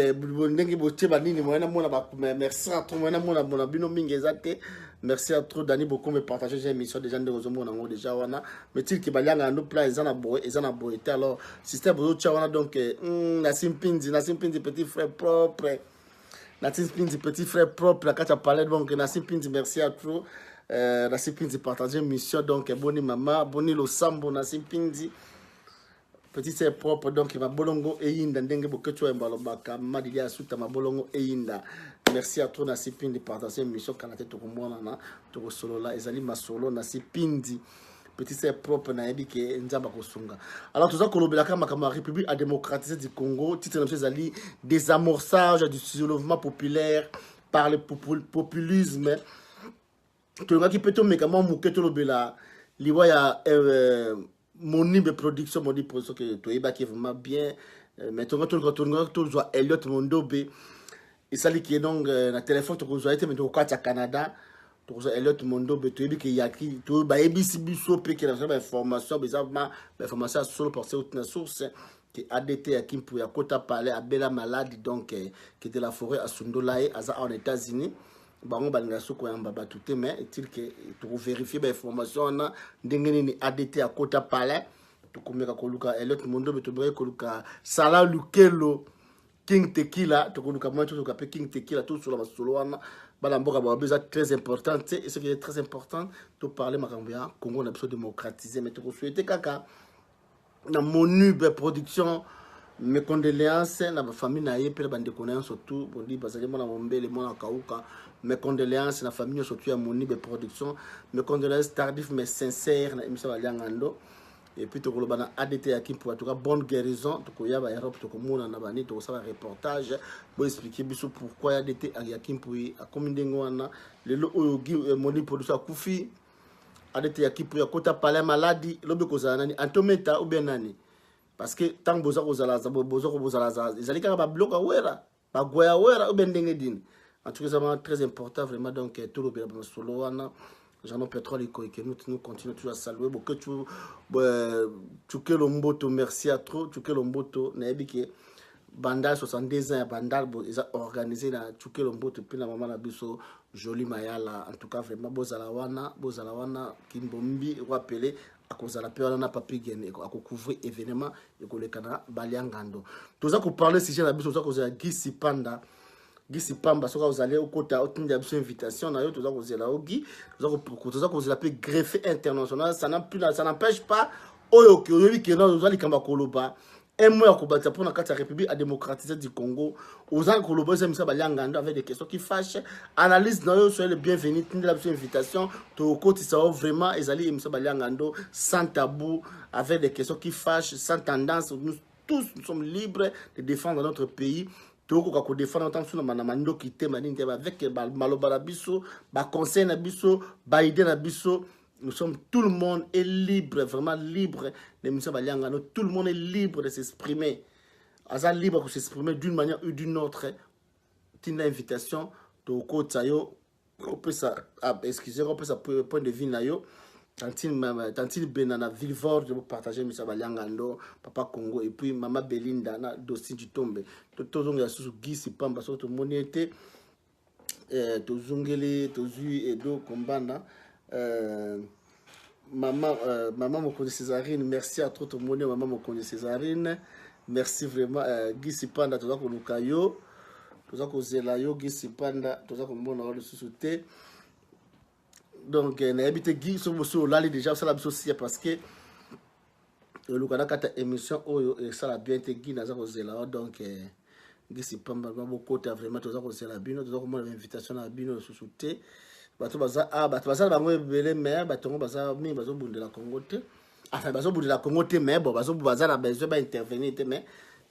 merci à trop Dani beaucoup me partager j'ai émission déjà de Rozomo déjà wana mais il qui balanga no plan ezana boy alors système bozo wana donc na simpinzi petit frère propre na simpinzi petit frère propre la kacha parler donc na simpinzi merci à trop na simpinzi partager émission donc boni mama boni lo sambo na simpinzi petit c'est propre donc ma bolongo eyinda ndenge bokecho embalobaka madili asuta ma bolongo eyinda. Merci à toi na sipindi partager émission kanate to komona na to solo la ezali masolo na sipindi petit c'est propre na ebike nzamba kosunga. Alors tout ça kolobela kama kama République a démocratisé du Congo titre na ezali désamorçage du soulèvement populaire par le populisme to ngaki peto mekama muketo lobela liwa ya monibe production moni production que to ebaki vraiment bien maintenant to joie Elliot Mondobe. Et ça qui est donc na téléphone to ko été mais to ka Canada to ko Elliot Mondo beto ebi ki yaki to ba ebisi biso pe ki na information bizarrement information solo pour cette source qui ADT à Kimpu ya Kota Palais à Bela Maladi donc qui de la forêt à Sundolae en États-Unis bango balinga soko ya mbaba tout mais est-il que to vérifier ba information na ndengeni ni ADT à Kota Palais to komeka ko luka Elliot Mondo beto bre ko luka Sala Lukelo King Tequila, tu connais comment tu t'appelles King Tequila, tout sur la masoloana, balamboka babeza très important, et ce qui est très important, tu parler makambia, Congo on a besoin de démocratiser, mais tu souhaites kaka, na monube production, mes condoléances, na famille na yé, bande de connaissances surtout, on dit parce que moi na mombele, moi na kauka, mes condoléances, na famille surtout à monube production, mes condoléances tardives mais sincères, na imisa baliangando. Et puis tu as ADT à qui pour en bonne guérison tu as Europe tu as na bani tu as reportage pour expliquer pourquoi ADT à qui pour a communauté le oyogi moni production kufi ADT à qui pour Kota Palais maladie lobe kozana nani antometa ou bien nani parce que tant boza kozala ils allaient quand ba bloquer wera ba goya wera ou bien ndenge dine en tout cas c'est très important vraiment donc tout le bien solo wana Jean Pétrole que nous continuons toujours à saluer beaucoup tu que l'omboto merci à trop tu que l'omboto naebi que bandal 62 ans bandal ils ont organisé la tu que l'omboto puis la maman la biso joli mayala en tout cas vraiment bozalawana kimbombi rappelé à cause de la peur na papi gene à couvrir événement et que le Canada baliangando tout ça qu'on parler si j'ai la biso ça cause de Gisi Panda Gisi Pamba soka vous allez au côté autunde une invitation na yo tout ça vous là ogi tout ça vous appelle greffe international ça n'empêche pas oyo ki oyo ki na vous allez kamba koloba un mois ko battre pour na carte République à démocratiser du Congo aux allez koloba ça misa baliangando avec des questions qui fâchent analyse na yo soyez le bienvenu tinde la invitation to côté ça vraiment ils allez misa baliangando sans tabou avec des questions qui fâchent sans tendance nous tous nous sommes libres de défendre notre pays toko ko défendre tant sur na mando kité maninde avec maloba na biso ba conseil na biso ba idée na biso Nous sommes, tout le monde est libre, vraiment libre. Tout le monde est libre de s'exprimer. Aza libre de s'exprimer d'une manière ou d'une autre. Une invitation de Kotayo, on peut ça, excusez, on peut ça point de vue nayo. Tantine Benana Villefort, je vais partager Missa Baliangando, Papa Congo, et puis Maman Belinda, Dossi du Tombe. Tout le monde a sous Guy, c'est pas parce que tout le monde était. Tozungeli, Tozu, Edo, Kombana. Maman Mokonde Césarine, merci à tout le monde, Maman Mokonde Césarine. Merci vraiment, Guy Sipanda, tout ça qu'on nous caillot. Tout ça qu'on zela yo, Guy Sipanda, tout ça qu'on m'a le sous-souté. Donc, na habité Guy, sur là, déjà, ça l'a aussi parce que le Canada a une émission, et ça l'a bien été Guy, na zako zela. Donc, Guy Sipanda, beaucoup de vraiment, tout ça qu'on zela bino, tout ça qu'on m'a l'invitation à bino, le sous-souté. Bato baza bango belé mais batongo baza mi bazo bundela Congo te enfin bazo bundela Congo te mais bon bazo baza na besoin ba intervenir te mais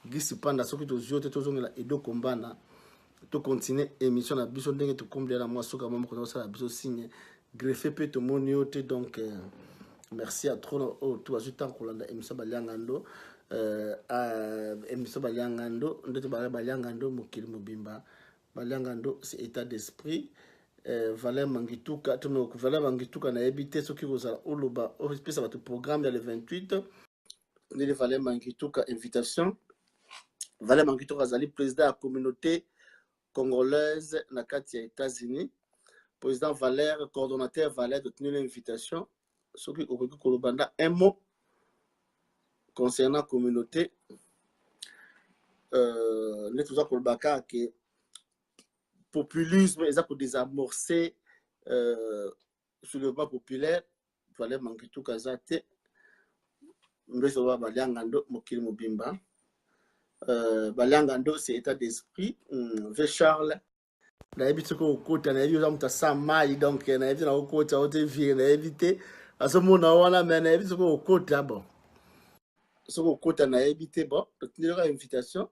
gisi panda soki to zio te to zongela Edo Kombana to continuer émission na biso ndenge to combler la moi soka mama ko ça la biso signe greffer pe to monio te donc merci à trop tout ajutant ko landa émission Baliangando émission Baliangando ndoto Baliangando mokili mobimba Baliangando c'est état d'esprit. Valère Mangituka, Valère Mangituka na habité ce qui vous a oloba au respect ça va te programme le 28 le Valère Mangituka invitation Valère Mangituka azali président de la communauté congolaise na kati ya États-Unis président Valère coordonnateur Valère de tenir l'invitation ce qui au kolobanda un mot concernant la communauté ne tout ça kolbaka que populisme, ils ont désamorcé sur le plan populaire. Il fallait manquer tout Kazate. Baliangando, Mokil Mobimba. Baliangando, c'est état d'esprit. V. Charles. On a évité qu'au côté, on a évité que ça maille, donc on a évité qu'au côté, on a évité. À ce moment-là, on a évité qu'au côté, bon. Ce qu'au côté, on a évité, bon. Il y aura une invitation.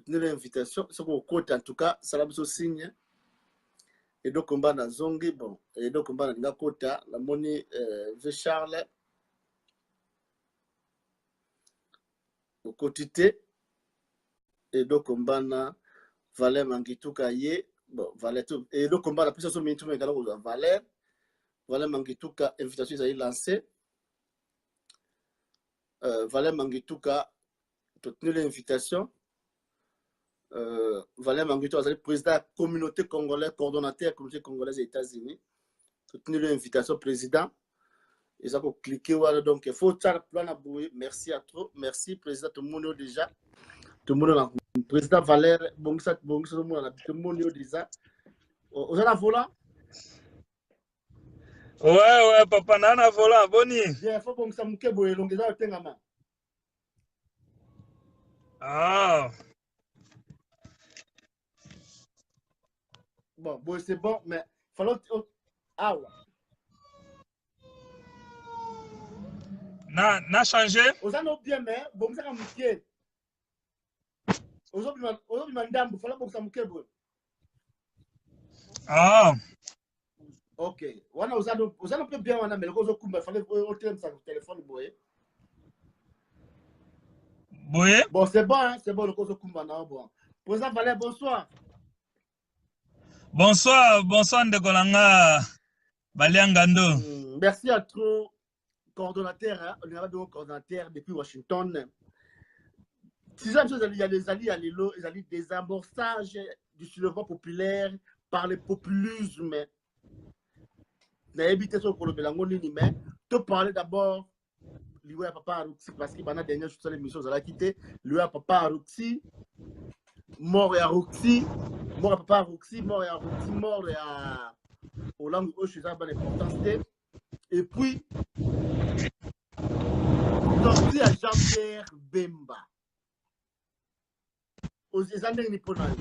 L'invitation, c'est qu'on côté en tout cas, ça l'a besoin signe. Et donc on va dans Zongi, bon, et donc on va dans Kota, la monnaie V. Charles, au quotidien, et donc on va dans Valère Mangituka Ye, bon, Valère tout, et donc on va la plus de minutes, mais également Valère Mangituka, invitation est lancée. Valère Mangituka, toute l'invitation. Valère Mangituka, président de la communauté congolaise, coordonnateur de la communauté congolaise des États-Unis. Soutenir l'invitation président. Et ça, faut cliquer. Voilà, donc, il faut faire le plan à bouer. Merci à trop. Merci, président. Tout le monde déjà. Tout le monde, président Valère, bon, tout le monde déjà. Vous avez la volant? Ouais, papa, nana volant, boni. Bien, il faut que ça me kebe, donc, ça, tengama. Ah. Bon, c'est bon, mais il fallait. Ah ouais. Na changé? Vous avez bien, mais bon, ça me kebe. Aujourd'hui, madame, il fallait que ça me kebe. Ah. Ok. Vous avez bien, madame, mais il fallait que le téléphone. Oui. Bon, c'est bon, hein? C'est bon, le cause de bon. Président Valère, bonsoir. Bonsoir, Ndekolanga Baliangando. Merci à trop, coordonnateur, hein? On est un coordonnateur depuis Washington. Si jamais il y a des alliés, il y a des désamorçages du soulèvement populaire par le populisme. On a évité ce qu'on a te parler d'abord. Lui a papa Arouxi parce que pendant la dernière chose de l'émission vous allez quitter lui a papa Arouxi mort et Arouxi mort à papa Arouxi mort et Arouxi mort et à au langue où je suis à bonne importance et puis sorti à Jean-Pierre Bemba aux années nipponais.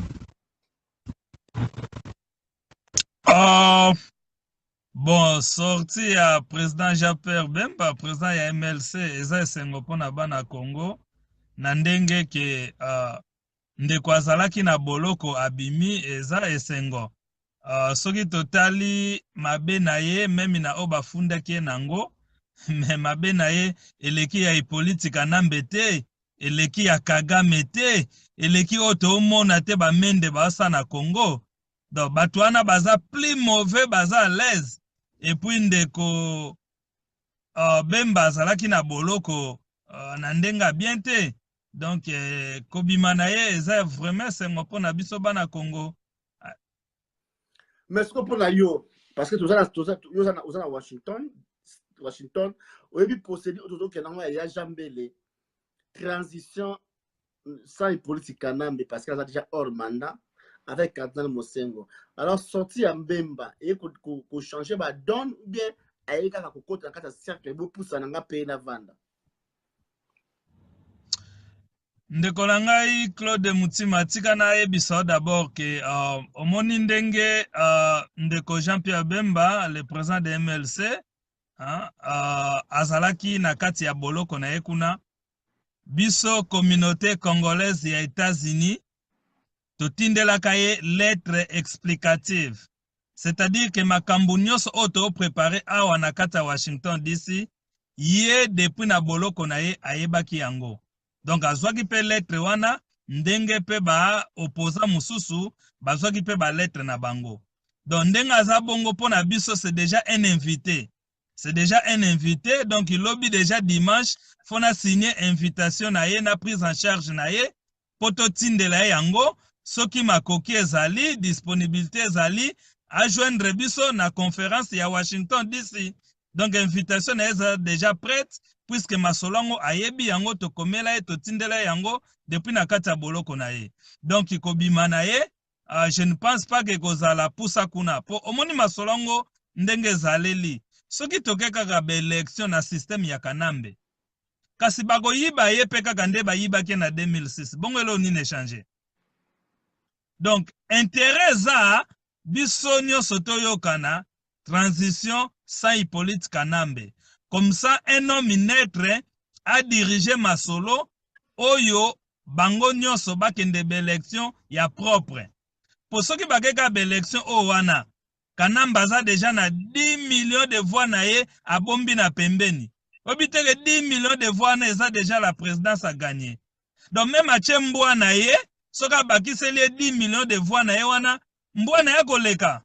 Bon, sorti à président Jean-Pierre Bemba, président ya MLC, eza esengo pona bana Congo, na ndenge ke ndeko azalaki na boloko abimi eza esengo. soki totali mabe na ye meme na oyo bafundaki ye nango me mabe na ye eleki ya Hippolyte Nambe te, eleki ya Kagame te, eleki oyo toomona te bamende basa na Congo. Donc bato wana baza plus mauvais, baza à l'aise. Et puis ndeko Bemba azalaki na boloko na ndenga bien te. Donc kobima na ye eza vraiment sengo mpona biso bana Congo. Mais ce qu'on peut yo, parce que tous à Washington, au procédure autour de il y a jamais les transitions sans politique Nambe parce qu'elle a déjà hors mandat avec Cardinal Mosengo. Alors sortir en Bemba et qu'on changer ba donne bien avec un côté dans cercle beau pour ça n'a payer la vente. Ndeko na ngai Claude Mutima tika na yebisa d'abord que omoni ndenge ndeko Jean-Pierre Bemba le président de MLC azalaki na kati ya boloko na ye kuna biso communauté congolaise ya États-Unis totindelaka ye lettre explicative, c'est-à-dire que makambo nyonso oyo toprépare awa na kati ya Washington DC ye depuis na boloko na ye ayebaki yango. Donc azwaki pe lettre wana ndenge pe ba opposant mususu bazwaki pe ba lettre na bango. Donc ndenge aza bongo pona biso c'est déjà un invité. C'est déjà un invité, donc il lobby déjà dimanche fona signer invitation na ye na prise en charge na ye poto tindela ye yango soki makoki ezali disponibilité ezali a joindre biso na conférence ya Washington DC. Donc invitation na ye déjà prête puisque masolongo ayebi yango tokomela ye totindela yango depuis na kati ya boloko na ye. Donc ikobima na ye je ne pense pas que kozala pusa kuna po omoni masolongo ndenge zaleli soki tokekaka ba élection na système ya Kanambe kasi bakoyiba ye pe kaka nde bayibaki na 2006 bongo elo nini échanger. Donc intérêt za biso nyonso toyokana transition sans Hippolyte Kanambe. Comme ça, un homme neutre a dirigé Masolo, oyo bango nyonso bakende élection ya propre. Pour ceux qui bakeka élection o wana, Kanamba za déjà na 10 millions de voix na ye a bombi na pembeni. Obite que 10 millions de voix na eza déjà la présidence a gagné. Donc même a chembwa na ye, soka bakiseli 10 millions de voix na ye wana, mbwa na ye koleka.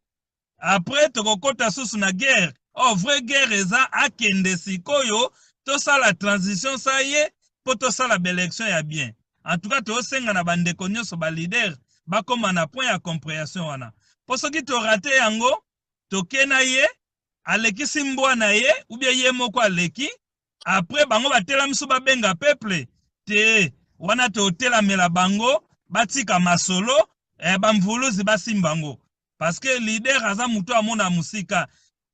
Après tokokota susu na guerre. Oh, vraie guerre eza akende sikoyo to ça la transition ça y est pour to ça la élection ya bien. En tout cas to senga na bandeko nyonso ba leader ba koma na point ya compréhension wana. Po soki to raté yango to kena ye alekisi mbwa na ye ou bien ye moko aleki après bango batela miso ba benga peuple te wana to tela mela bango batika masolo bamvuluzi basimbango parce que leader aza muto amona musika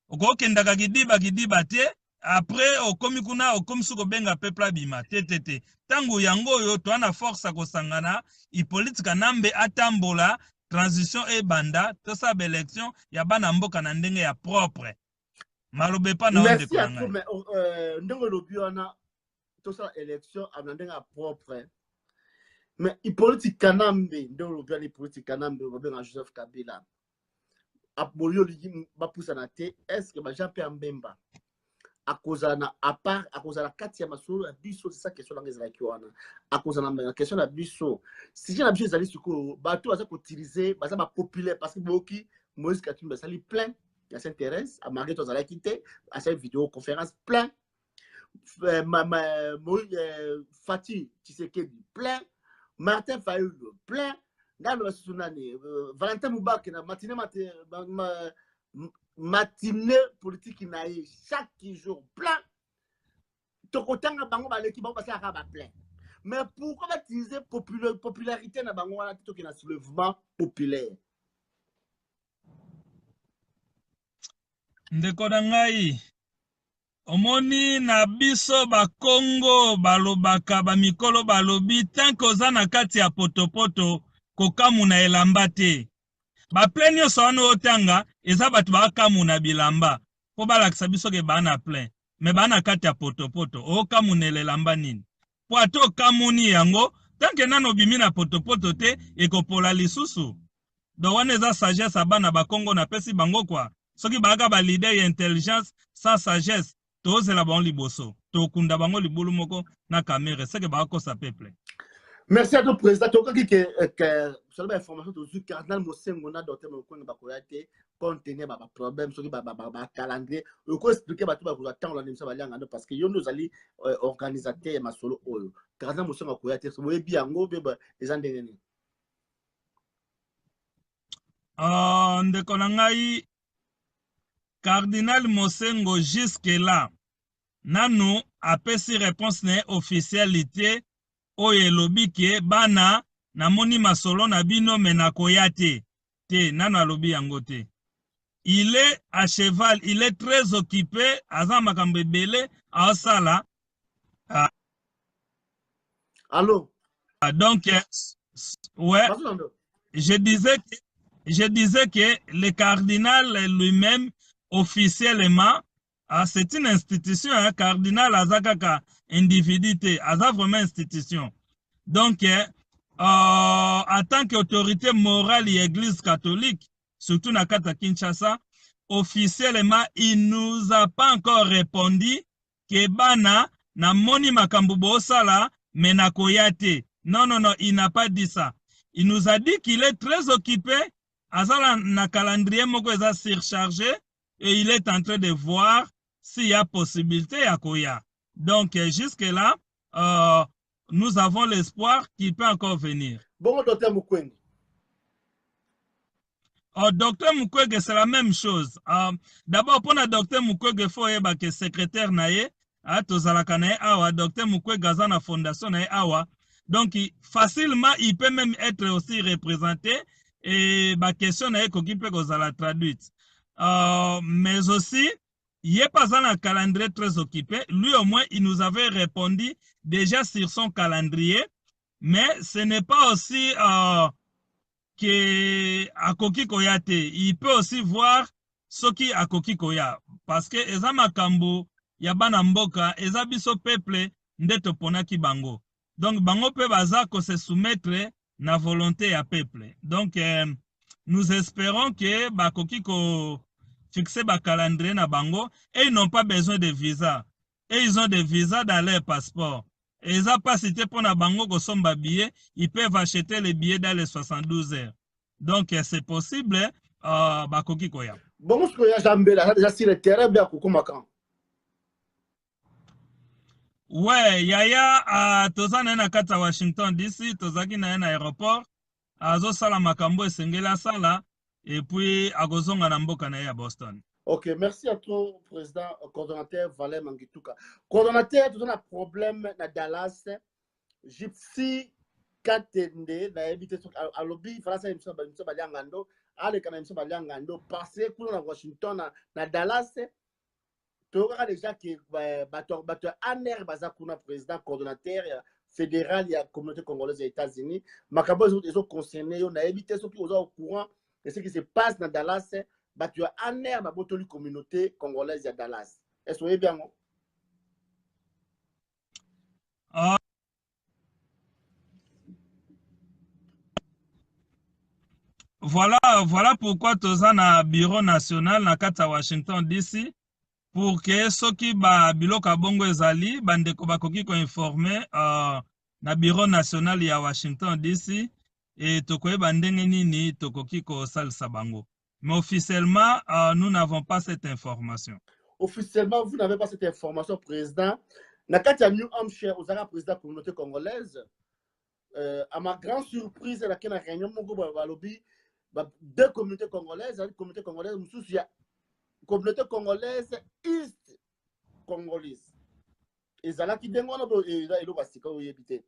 okokendaka kidiba te après okomi kuna okomi suko benga peuple abima te tangu yango yo to ana force kosangana Hippolyte Kanambe atambola transition e banda to sa élection ya bana mboka na ndenge ya propre malobe pa na onde ko ngai. Mais ndenge lobi wana to sa élection na ndenge ya propre mais Hippolyte Kanambe ndenge lobi wana Hippolyte Kanambe obenga Joseph Kabila Apolio ba pusana te est-ce que Jean-Pierre Bemba à cause la kati ya masolo ya biso c'est ça question la ngeza kiwana à cause na question la biso si j'ai l'habitude d'aller sur bateau à utiliser baza ba populaire parce que boki Moïse Katumbi ça lui plein il s'intéresse à Marguerite Ozala quitté à cette vidéo conférence plein Fatih Tshisekedi plein Martin Fayulu plein Valentin Moubak na matinée politique chaque jour plein tokotanga bango baleki bango parce à plein mais pourquoi utiliser popularité na bango wana to na soulèvement populaire ndeko na ngai omoni na biso ba Congo balobaka ba mikolo balobi tant koza na kati ya potopoto kokamu na elamba te ba plein nyonso wana otanga eza bato bakamu na bilamba po balakisa biso ke bana plein me bana kati ya potopoto okamu na elamba nini po ato kamuni yango tanke nano bimi na potopoto te ekopola lisusu donc wana eza sagesse abana bakongo na pesi bango kwa soki baaka ba leader ya intelligence sans sagesse tozela bango liboso tokunda bango libulu moko na kamere seke bakosa peuple. Merci à toi, président. Tu as que sur l'information, tu as cardinal Mosengo na docteur Mokongo bakoyate contenir ba problème sur ba calendrier. Tu peux expliquer ba tout ba attendre la émission balanga parce que yo nous ali organisateur ya masolo oyo. Cardinal Mosengo bakoyate so boye biango be ba ezandengeni. Ndeko na ngai Cardinal Mosengo jusque là nanu apesi réponse ne officialité oyo elobi ke bana namoni masolo na bino me nakoya te nanu alobi yango te. Il est à cheval, il est très occupé aza makambo ebele aosala. Allô? Donc ouais, je disais que le cardinal lui-même officiellement c'est une institution, hein, cardinal azakaka individuité, aza vraiment institution. Donc, en tant qu'autorité morale et église catholique, surtout na kata Kinshasa, officiellement, il nous a pas encore répondu que bana na moni makambo bosala menakoyate. Non, il n'a pas dit ça. Il nous a dit qu'il est très occupé, azala na calendrier moko eza surchargé et il est en train de voir s'il y a possibilité à Koya. Donc, jusque-là, nous avons l'espoir qu'il peut encore venir. Bon, docteur Mukwege. Docteur Mukwege, c'est la même chose. D'abord, pour le docteur Mukwege, il faut que secrétaire nae, awa, docteur Mukwege a la fondation nae awa. Donc, facilement, il peut même être aussi représenté et la question nae qui peut la traduite. Mais aussi, il n'est pas dans un calendrier très occupé. Lui, au moins, il nous avait répondu déjà sur son calendrier. Mais ce n'est pas aussi que Akoki Koyate. Il peut aussi voir ce qui Akoki Koya. Parce que Eza Makambo, Yabana Mboka, Eza Biso Peuple, Ndeto Ponaki Bango. Donc, Bango peut bazako se soumettre na volonté à peuple. Donc, nous espérons que Bakoki Ko fixer le calendrier na bango et ils n'ont pas besoin de visa. Et ils ont des visas dans leur passeport. Et ils n'ont pas cité pour na bango ko somba billets, ils peuvent acheter les billets dans les 72 heures. Donc c'est possible bakoki koya. Bon, ce que ya jambe là déjà sur le terrain bien kokomakan. Ouais, yaya tozana na kata Washington DC, tozaki na aéroport, azo sala makambo esengela sala. Et puis, à Gozonga Namboka à Boston. Ok, merci à toi, président, coordonnateur Valère Mangituka. Coordonnateur, tu as un problème à Dallas. Gypsy Katende, na évité à lobby, français, il me semble Baliangando, allez, quand même, il me Baliangando, passé, pour à Washington, na Dallas. Tu auras déjà que Bator Aner Bazakuna, président, coordonnateur fédéral, il y a la communauté congolaise des États-Unis. Macabo, ils ont concerné, on a évité ceux qui sont au courant. Et ce qui se passe dans Dallas, tu as un air de la communauté congolaise à Dallas. Est-ce que vous voyez bien? Voilà pourquoi tu as un bureau national na kata Washington DC pour que ceux qui ba biloka bongo ezali bandeko bakoki ko informer na bureau national ya Washington DC et tokoyeba ndenge nini tokoki ko salisa bango. Mais officiellement, nous n'avons pas cette information. Officiellement, vous n'avez pas cette information, président. Nakati New Hampshire, vous avez un président de la communauté congolaise. À ma grande surprise, il y a une réunion deux communautés congolaises. La communauté congolaise, il y a une communauté congolaise East Congolaise. Et ça qui démontre que vous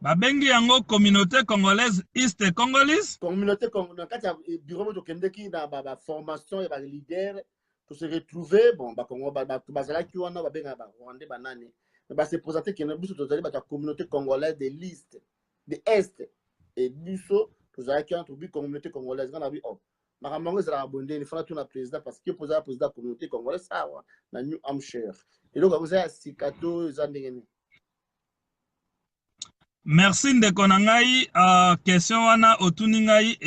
Babengi yango communauté congolaise East Congolaise. Communauté congolaise, quand il y a bureau de Kendeki dans la formation et les leaders pour se retrouver, bon, Congo, bazala qui wana babenga ba Rwanda banane, mais c'est présenté que nous sommes la communauté congolaise de l'Est, de Est et buso, nous avons qui entre communauté congolaise, on a vu oh, maramango zala abondé, il faut tout na président parce que poser président communauté congolaise ça na New Hampshire. Et donc vous avez sikato zandengene. Merci ndeko na ngai. Question wana otuni ngai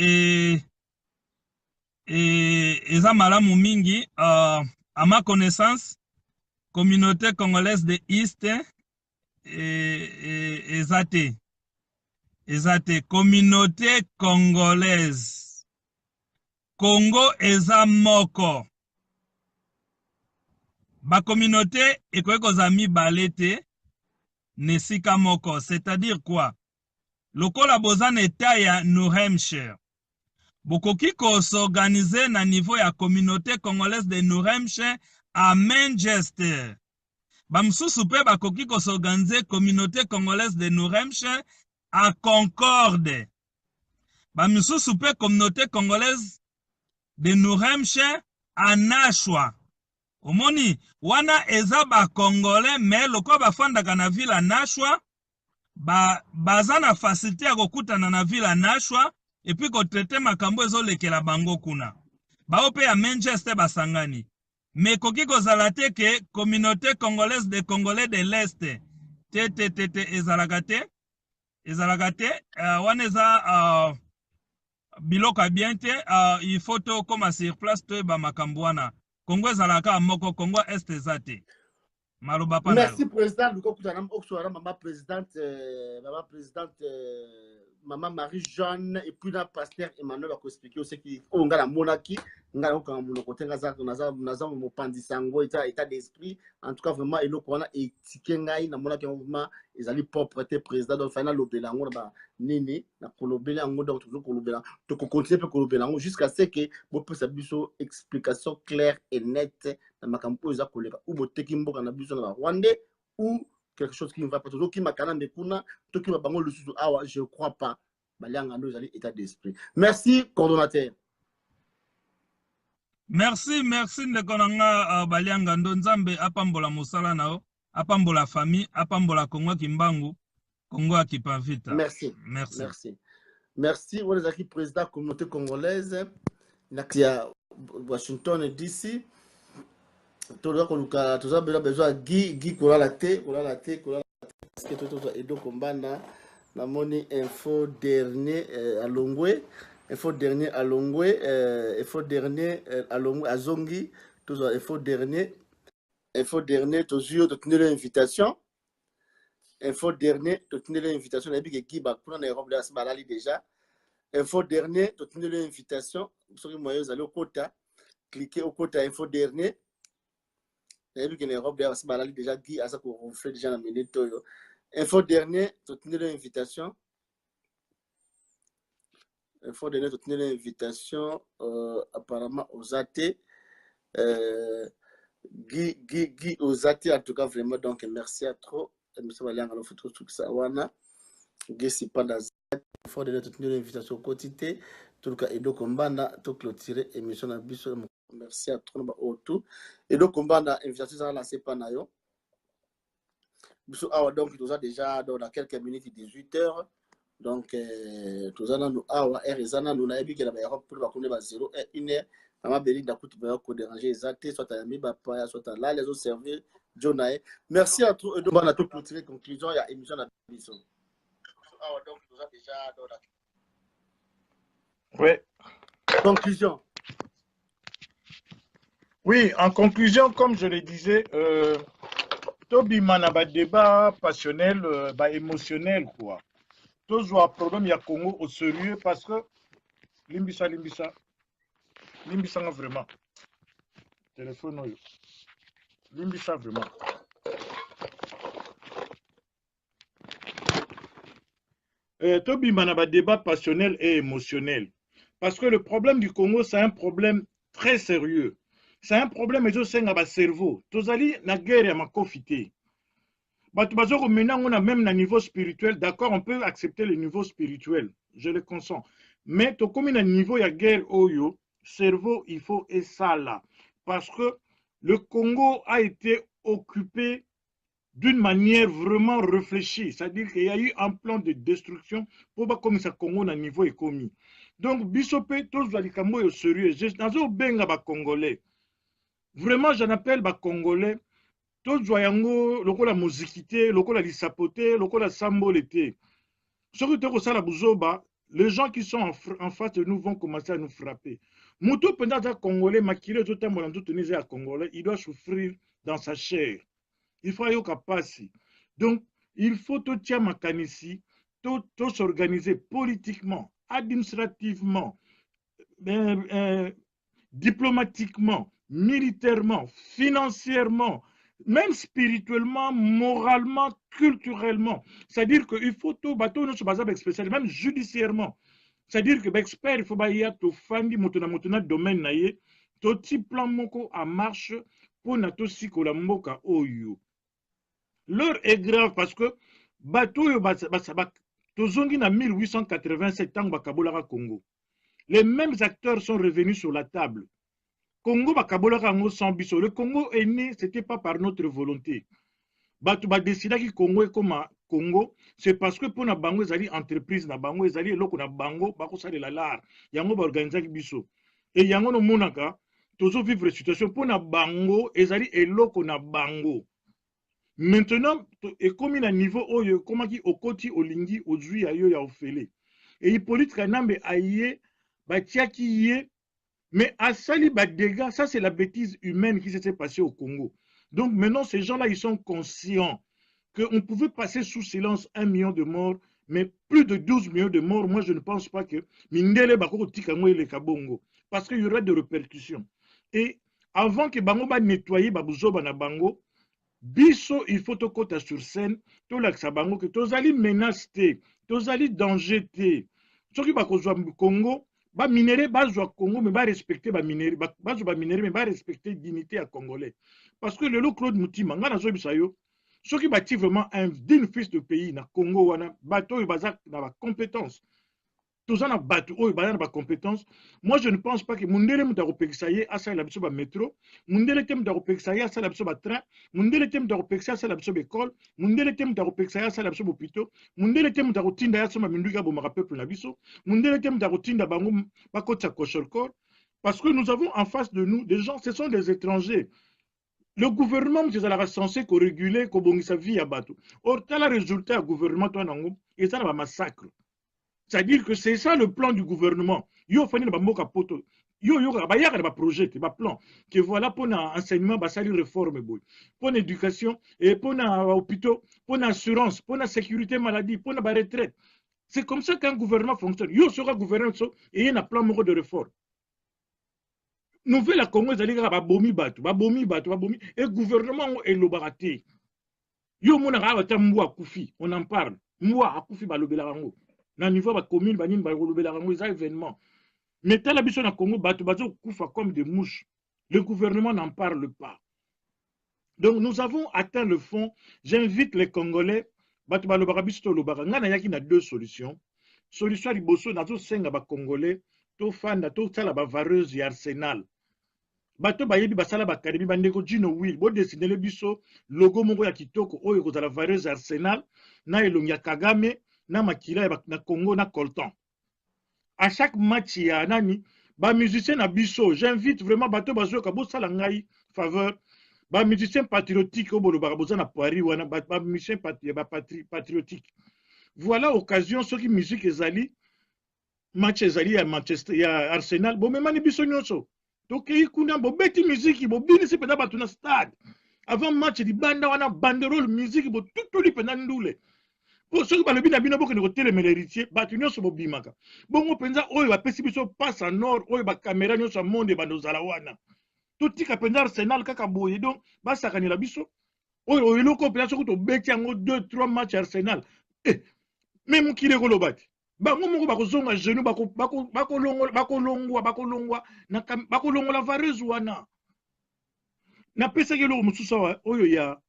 eza malamu mingi. À ma connaissance, communauté congolaise de East eza te. Communauté congolaise. Congo eza moko. Ba communauté ekoki kozala mibale te nesika moko. C'est-à-dire quoi? Lokola boza na eta ya New Hampshire. Bokoki s'organiser na niveau ya communauté congolaise de New Hampshire à Manchester. Bamsusu pe bakoki s'organiser communauté congolaise de New Hampshire à Concorde. Bamsusu pe communauté congolaise de New Hampshire à Nashua. Omoni, wana eza ba Congolais, mais loko bafandaka na ville à Nashua, baza na facilité ya kokutana na ville à Nashua, et puis ko traiter makambo ezolekela bango kuna. Bao pe ya Manchester basangani. Mais koki kozala te ke communauté congolaise de Congolais de l'Est. Ezalaka te, wana eza biloko bien te, il faut to koma sur place to ba makambo wana. Congo ezalaka moko, Congo Est ezate. Maloba pa. Merci président maman présidente maman Marie-Jeanne et puis la pasteur Emmanuel va expliquer aussi qui on nga la monarchie nga ko mon côté naza mo pandisango état d'esprit en tout cas vraiment eloko wana etike ngai na monarchie mouvement ezali propreté président donc final lobela ngo ba nini na kolobela ngo donc toujours kolobela to continuer pe kolobela ngo jusqu'à ce que bo peut biso explication claire et nette na makambo za koleka ou boteki mboka na biso na Rwandais ou quelque chose qui ne va pas toujours qui makana mekuna to ki bango le sous awa je crois pas balianga nous allez état d'esprit. Merci coordonnateur. Merci ndekonanga balianga ndo nzambe apambola musala nao apambola famille apambola Kongo kimbangu Kongo akipavita. Merci on est président communauté congolaise na Washington DC. Toza besoin Guy Kolala te parce que tout Edo Kombana la moni info dernier à Longwe info dernier à Longwe à Zongi tout info dernier toujours de tenir l'invitation info dernier de tenir l'invitation et puis que Guy bakuna na Europe là balali déjà info dernier de tenir l'invitation sur les moyens aller au quota cliquez au quota info dernier. Et puis que l'Europe d'ailleurs déjà Guy a ça pour ronfler déjà la minute. Info dernier, soutenir l'invitation. Info dernier, soutenir l'invitation apparemment aux AT. Guy aux AT en tout cas vraiment donc merci à trop. Monsieur Valiang alors faut tout ça wana. Guy c'est pas dans info dernier soutenir l'invitation au quotidien. Tout cas Edo Kombana tout clôturer émission na biso. Merci à tout autour. Et donc, on va l'invitation lancée par Nayo. Donc, nous avons déjà dans quelques minutes 18h. Donc, nous avons Arizona, nous avons vu que la Europe pour la connaître 0 et 1h. Maman Béli d'Akout va déranger les actes, soit à Miba Paya, soit à là, les autres services. Jonae. Merci à tous. Et donc, on a tout clôturé. Conclusion, il y a émission à la mission. Donc, nous avons déjà dans la. Oui. Conclusion. Oui, en conclusion, comme je le disais, Tobi Manaba débat passionnel, émotionnel, quoi. Tous un problème, il y a Congo au sérieux parce que Limbisa vraiment. Téléphone, Limbisa vraiment. Tobi Manaba débat passionnel et émotionnel. Parce que le problème du Congo, c'est un problème très sérieux. C'est un problème mais aussi dans le cerveau. Tozali na guerre ya makofité. Maintenant on a même un niveau spirituel, d'accord, on peut accepter le niveau spirituel, je le consens. Mais to comme un niveau ya guerre oyo, cerveau il faut et ça là parce que le Congo a été occupé d'une manière vraiment réfléchie, c'est-à-dire qu'il y a eu un plan de destruction pour pas comme ça Congo na niveau est commis. Donc bisope tous valikambo au sérieux, nazo benga ba Congolais. Vraiment, j'en appelle les Congolais. Tout joyango, lokola muzikité, lokola lisapoté, lokola sambolité. Les gens qui sont en face de nous vont commencer à nous frapper. Moutou pendant Congolais, maquillé tout le monde à Congolais, il doit souffrir dans sa chair. Il faut aller passer. Donc, il faut tout tiens makanisi, tout s'organiser politiquement, administrativement, diplomatiquement, militairement, financièrement, même spirituellement, moralement, culturellement. C'est-à-dire qu'il faut tout bateau notre bazar spécial, même judiciairement. C'est-à-dire que l'expert, il faut y avoir tout fandi motona domaine naie, tout petit plan moko en marche pour nato sikola mboka oyo. L'heure est grave parce que bateau yo tozongi na 1887 tango bakabolaka Congo. Les mêmes acteurs sont revenus sur la table. Congo bakabolaka ngo sans biso. Le Congo est né, c'était pas par notre volonté. Bato ba décida ki Congo est comme Congo, c'est parce que pour na bango ezali entreprise na bango ezali eloko na bango bako salela l'art. Yango ba organiser ki biso. Et yango no monaka tozo vivre situation pour na bango ezali eloko na bango. Maintenant, et comme il a niveau oyo comment ki okoti olingi ozui ayo ya ofele. Et Hippolyte Kanambe aye batiaki ye mais à sali ba dégâts, ça c'est la bêtise humaine qui s'est passée au Congo. Donc maintenant ces gens-là ils sont conscients qu'on pouvait passer sous silence 1 million de morts, mais plus de 12 millions de morts, moi je ne pense pas que Mindele bako tika ngo le kabongo parce qu'il y aura des répercussions. Et avant que bango ba nettoyer ba buzoba na bango biso il faut to kota sur scène to laksa bango que tozali menacé, tozali danger té. Soki bakozwa Congo ba minéré bazwa Congo mais ba respecter ba minéré bazwa ba minéré mais ba respecter dignité à Congolais parce que le Claude Mutima ngana zo bisayo soki bati vraiment un digne fils de pays na Congo wana bato bazak na ba compétence tous en a battu oh bazak na ba compétence. Moi je ne pense pas que mundele mutako peksaye asa la biso ba métro mundele tem mutako peksaye asa la biso ba train mundele tem mutako peksaye asa la biso ba école mundele tem mutako peksaye asa la biso ba hôpital mundele tem mutako tinda ya soma minduka bo maka peuple na biso mundele tem mutako tinda bango bakota koshorkor parce que nous avons en face de nous des gens ce sont des étrangers. Le gouvernement est censé réguler sa vie à bateau. Or, tel résultat du gouvernement, et ça va massacre. C'est-à-dire que c'est ça le plan du gouvernement. Yo fani na bamoka poto. Yo ba yaka na projet, ba plan que voilà pour l'enseignement, ba sali réforme boy. Pour l'éducation et pour l'hôpital, pour l'assurance, pour la sécurité maladie, pour la retraite. C'est comme ça qu'un gouvernement fonctionne. Yo sera gouvernement et il y a un plan de réforme. Nouvelle Congo ezali kaka babomi bato et gouvernement est l'obaraté. Yo mona ka bata mbwa kufi, on en parle. Mbwa akufi balobela rango. Na niveau ba commune banini balobela rango ça événement. Mais tala biso na Congo bato bazo kufa comme des mouches. Le gouvernement n'en parle pas. Donc nous avons atteint le fond. J'invite les Congolais bato balobaka biso to lobaka ngana yaki na deux solutions. Solution liboso nazo senga ba Congolais to fanda to sala ba vareuse ya Arsenal. Bato bayebi basala bakademi bandeko Gino Will bo dessiner le biso logo moko ya kitoko oyo kozala vareuse Arsenal na elongi ya Kagame na makila ya na Congo na Colton. À chaque match ya nani ba musicien na biso j'invite vraiment bato bazo ka bo sala ngai faveur ba musicien patriotique au bolo baraboza na Paris wana ba musicien patriotique. Voilà occasion ceux qui musique ezali match ezali ya Manchester ya Arsenal bo memani biso nyonso. Donc il y a une musique, il y a une stade. Avant le match, il y a une banderole musique, il y a tout le monde. Pour ceux qui ont été héritiers, il y a une bimaka. Bon, on pense que il passe en or, il y a une caméra, il y a un monde, il y a une zalawana. Tout le monde a Arsenal, il y a un sakani la biso. Il y a une opération qui a 2-3 matchs Arsenal. Même qui est golobati. Bango moko bakozonga genou bakolongwa la vareuse wana na pesa ke lo mususa oyo ya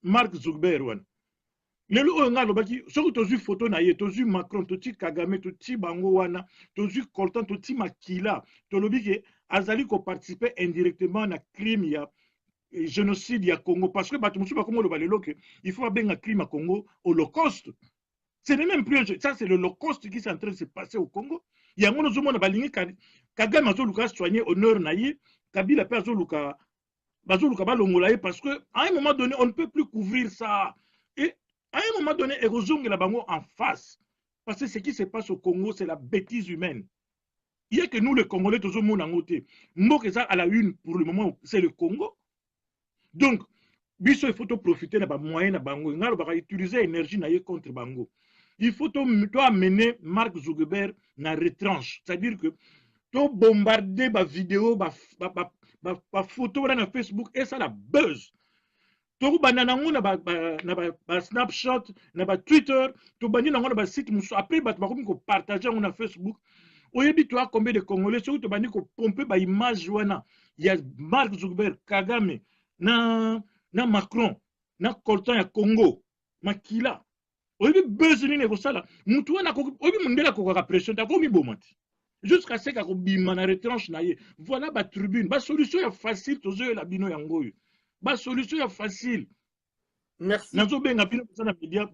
Mark Zuckerberg wana lelo oyo nga lobaki soki tozwi photo na ye tozwi Macron toti Kagame toti bango wana tozwi Colton toti Makila tolobi ke azali ko participer indirectement na crime ya génocide ya Congo parce que bato mususu bakomo loba lelo ke il faut benga crime à Congo holocauste. Ce n'est même plus un jeu. Ça, c'est l'Holocauste qui est en train de se passer au Congo. Il y a un moment où Kagame a Zoluka soigné honneur naïe, Kabila a Zoluka balongolaye parce qu'à un moment donné, on ne peut plus couvrir ça. Et à un moment donné, Erozong et la bango en face. Parce que ce qui se passe au Congo, c'est la bêtise humaine. Il y a que nous, les Congolais, tous au monde en côté. Mboka à la une, pour le moment, c'est le Congo. Donc, il faut profiter de moyens de bango. Il faut utiliser l'énergie contre bango. Il faut amener Mark Zuckerberg dans retranche. C'est-à-dire que tu bombarder ma vidéo, ma photo dans Facebook et ça la buzz. Tu bananango na Snapchat, na Twitter, tu bani nango na site muso après tu vas partager na Facebook. Oyebi tu as combien de Congolais sur tu bani ko pomper ba image wana. Il y a Mark Zuckerberg, Kagame, na Macron, na Colton ya Congo, makila. Oyebi buzz ni ko sala. Mutu wana ko oyebi mundela ko ka pression ta ko mi bomati. Jusqu'à ce que bima na retranche na ye. Voilà ba tribune, ba solution ya facile tozo la bino yango. Ba solution ya facile. Merci. Nazo benga bino na média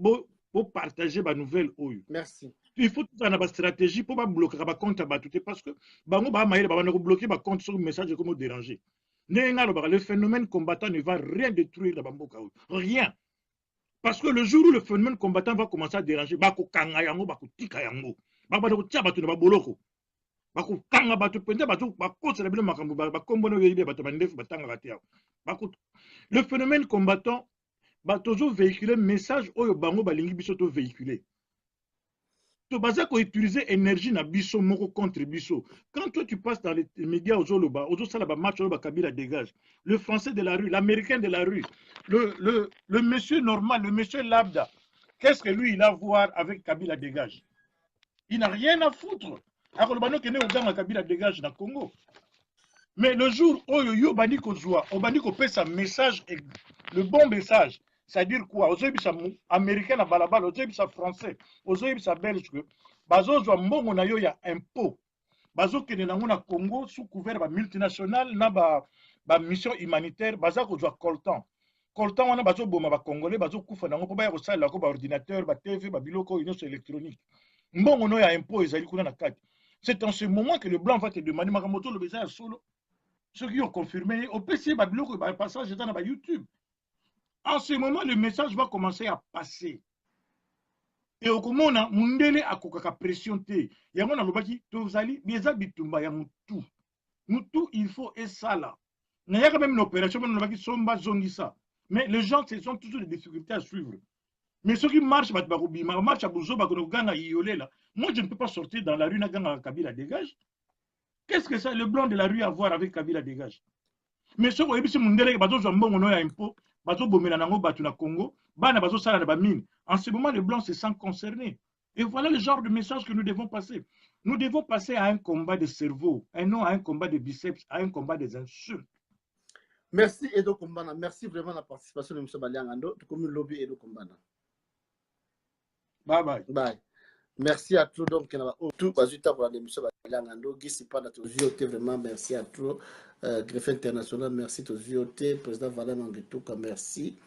pour partager ba nouvelle oyo. Merci. Il faut tout une stratégie pour pas bloquer ba compte ba tout parce que bango ba maïle ba bloquer ba compte sur le message comme déranger. Le phénomène combattant ne va rien détruire la bamboka. Rien. Parce que le jour où le phénomène combattant va commencer à déranger, ba ko kanga yango ba ko tika yango. Ba ba ko tia ba tu na ba boloko. Ba ko kanga ba tu pende ba tu ba ko se lebele makambo ba kombo no yebe ba to ba ndef ba tanga ba tia. Le phénomène combattant va toujours véhiculer message oyo bango balingi biso to véhiculer. Tu vas utiliser énergie na biso moko contre biso. Quand toi tu passes dans les médias aux Oloba, aux Salaba match Oloba Kabila dégage. Le français de la rue, l'américain de la rue, le monsieur normal, le monsieur lambda, qu'est-ce que lui il a à voir avec Kabila dégage? Il n'a rien à foutre. Alors le bano kene au Kabila dégage dans Congo. Mais le jour où yo bani ko joie, au bani ko pèse un message, le bon message. C'est-à-dire quoi? Aux américains à balabal, aux français, aux belges, bazo zo mbongo na yo ya impôt. Bazo kene nango na Congo sous couvert ba multinational na ba mission humanitaire, baza ko zo coltan. Coltan wana bazo boma ba congolais, bazo kufa nango po ba ko sala ko ba ordinateur, ba TV, ba biloko ino électronique. Mbongo no ya impôt ezali kuna na kati. C'est en ce moment que le blanc va te demander makamoto le besoin solo. Ceux qui ont confirmé, au PC, ba biloko ba passage dans ba YouTube. En ce moment, le message va commencer à passer. Et au Komona, Mundele a kokaka pression te. Yango na lobaki, tozali, bieza bitumba ya mutu. Mutu, il faut et ça là. Il y a quand même une opération, mais lobaki somba zongisa. Mais les gens, ce sont toujours des difficultés à suivre. Mais ceux qui marchent, marchent à Bouzo, Ganga, Iolé là. Moi, je ne peux pas sortir dans la rue, Naganga, Kabila dégage. Qu'est-ce que ça, le blanc de la rue, a à voir avec Kabila dégage? Mais ceux qui ont Mundele, bazo jambon, on a impôt. Congo, en ce moment, les Blancs se sentent concernés. Et voilà le genre de message que nous devons passer. Nous devons passer à un combat de cerveau, et non à un combat de biceps, à un combat des insultes. Merci Edo Kombana. Merci vraiment de la participation de M. Baliangando. Comme le lobby Edo Kombana. Bye bye. Bye. Merci à tous. Donc, tout bazuta pour la M. Baliangando. Gisi Pada Toziote, vraiment merci à tous. Greffe international, merci Toziote. Président Valéry Mangetuka, merci.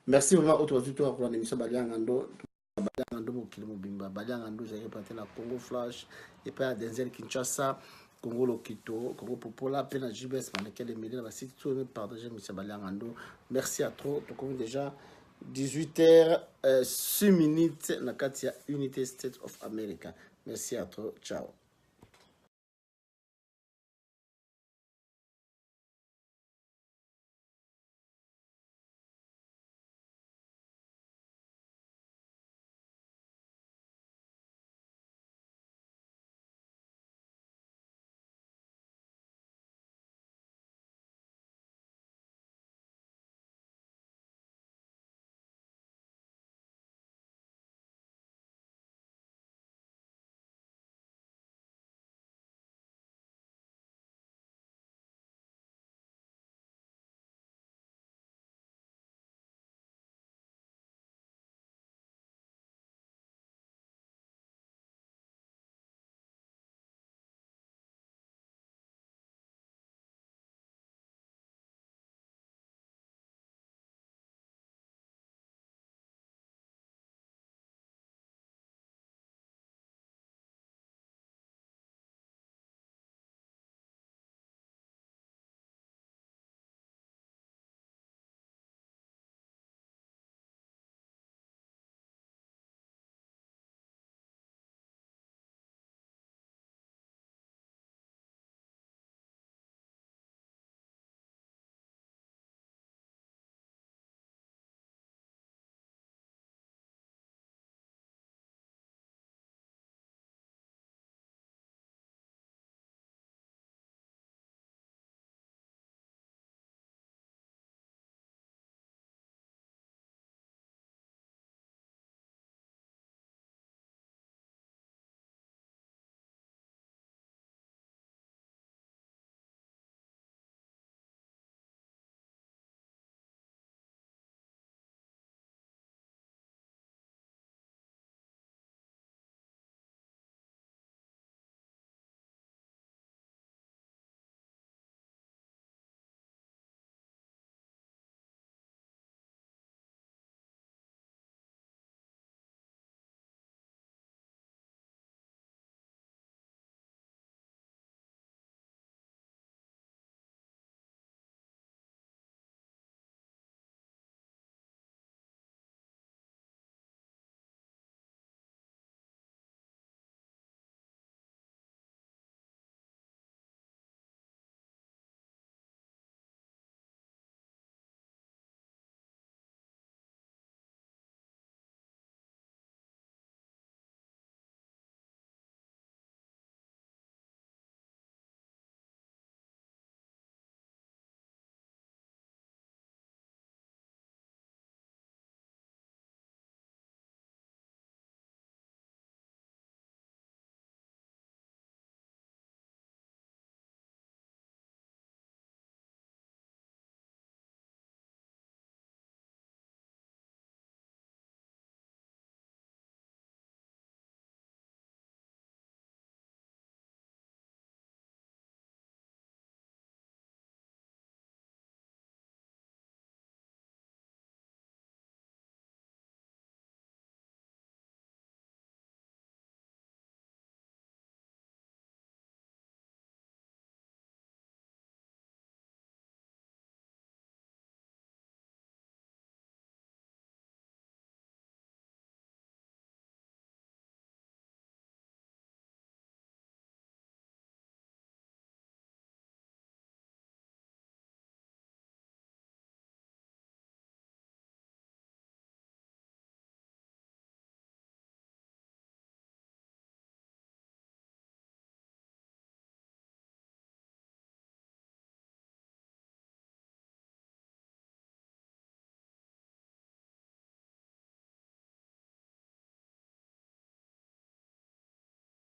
Merci vraiment au Toziote pour la M. Baliangando. Baliangando Mokilomobimba. Baliangando, j'ai réparti la Congo Flash. Et puis à Denzel Kinshasa. Congo Lokito, Congo Popola, Pena JBS, dans lesquels les médias vont tout partager M. Baliangando. Merci à trop. Donc, déjà 18h, 6 minutes, dans la Unité States of America. Merci à trop. Ciao.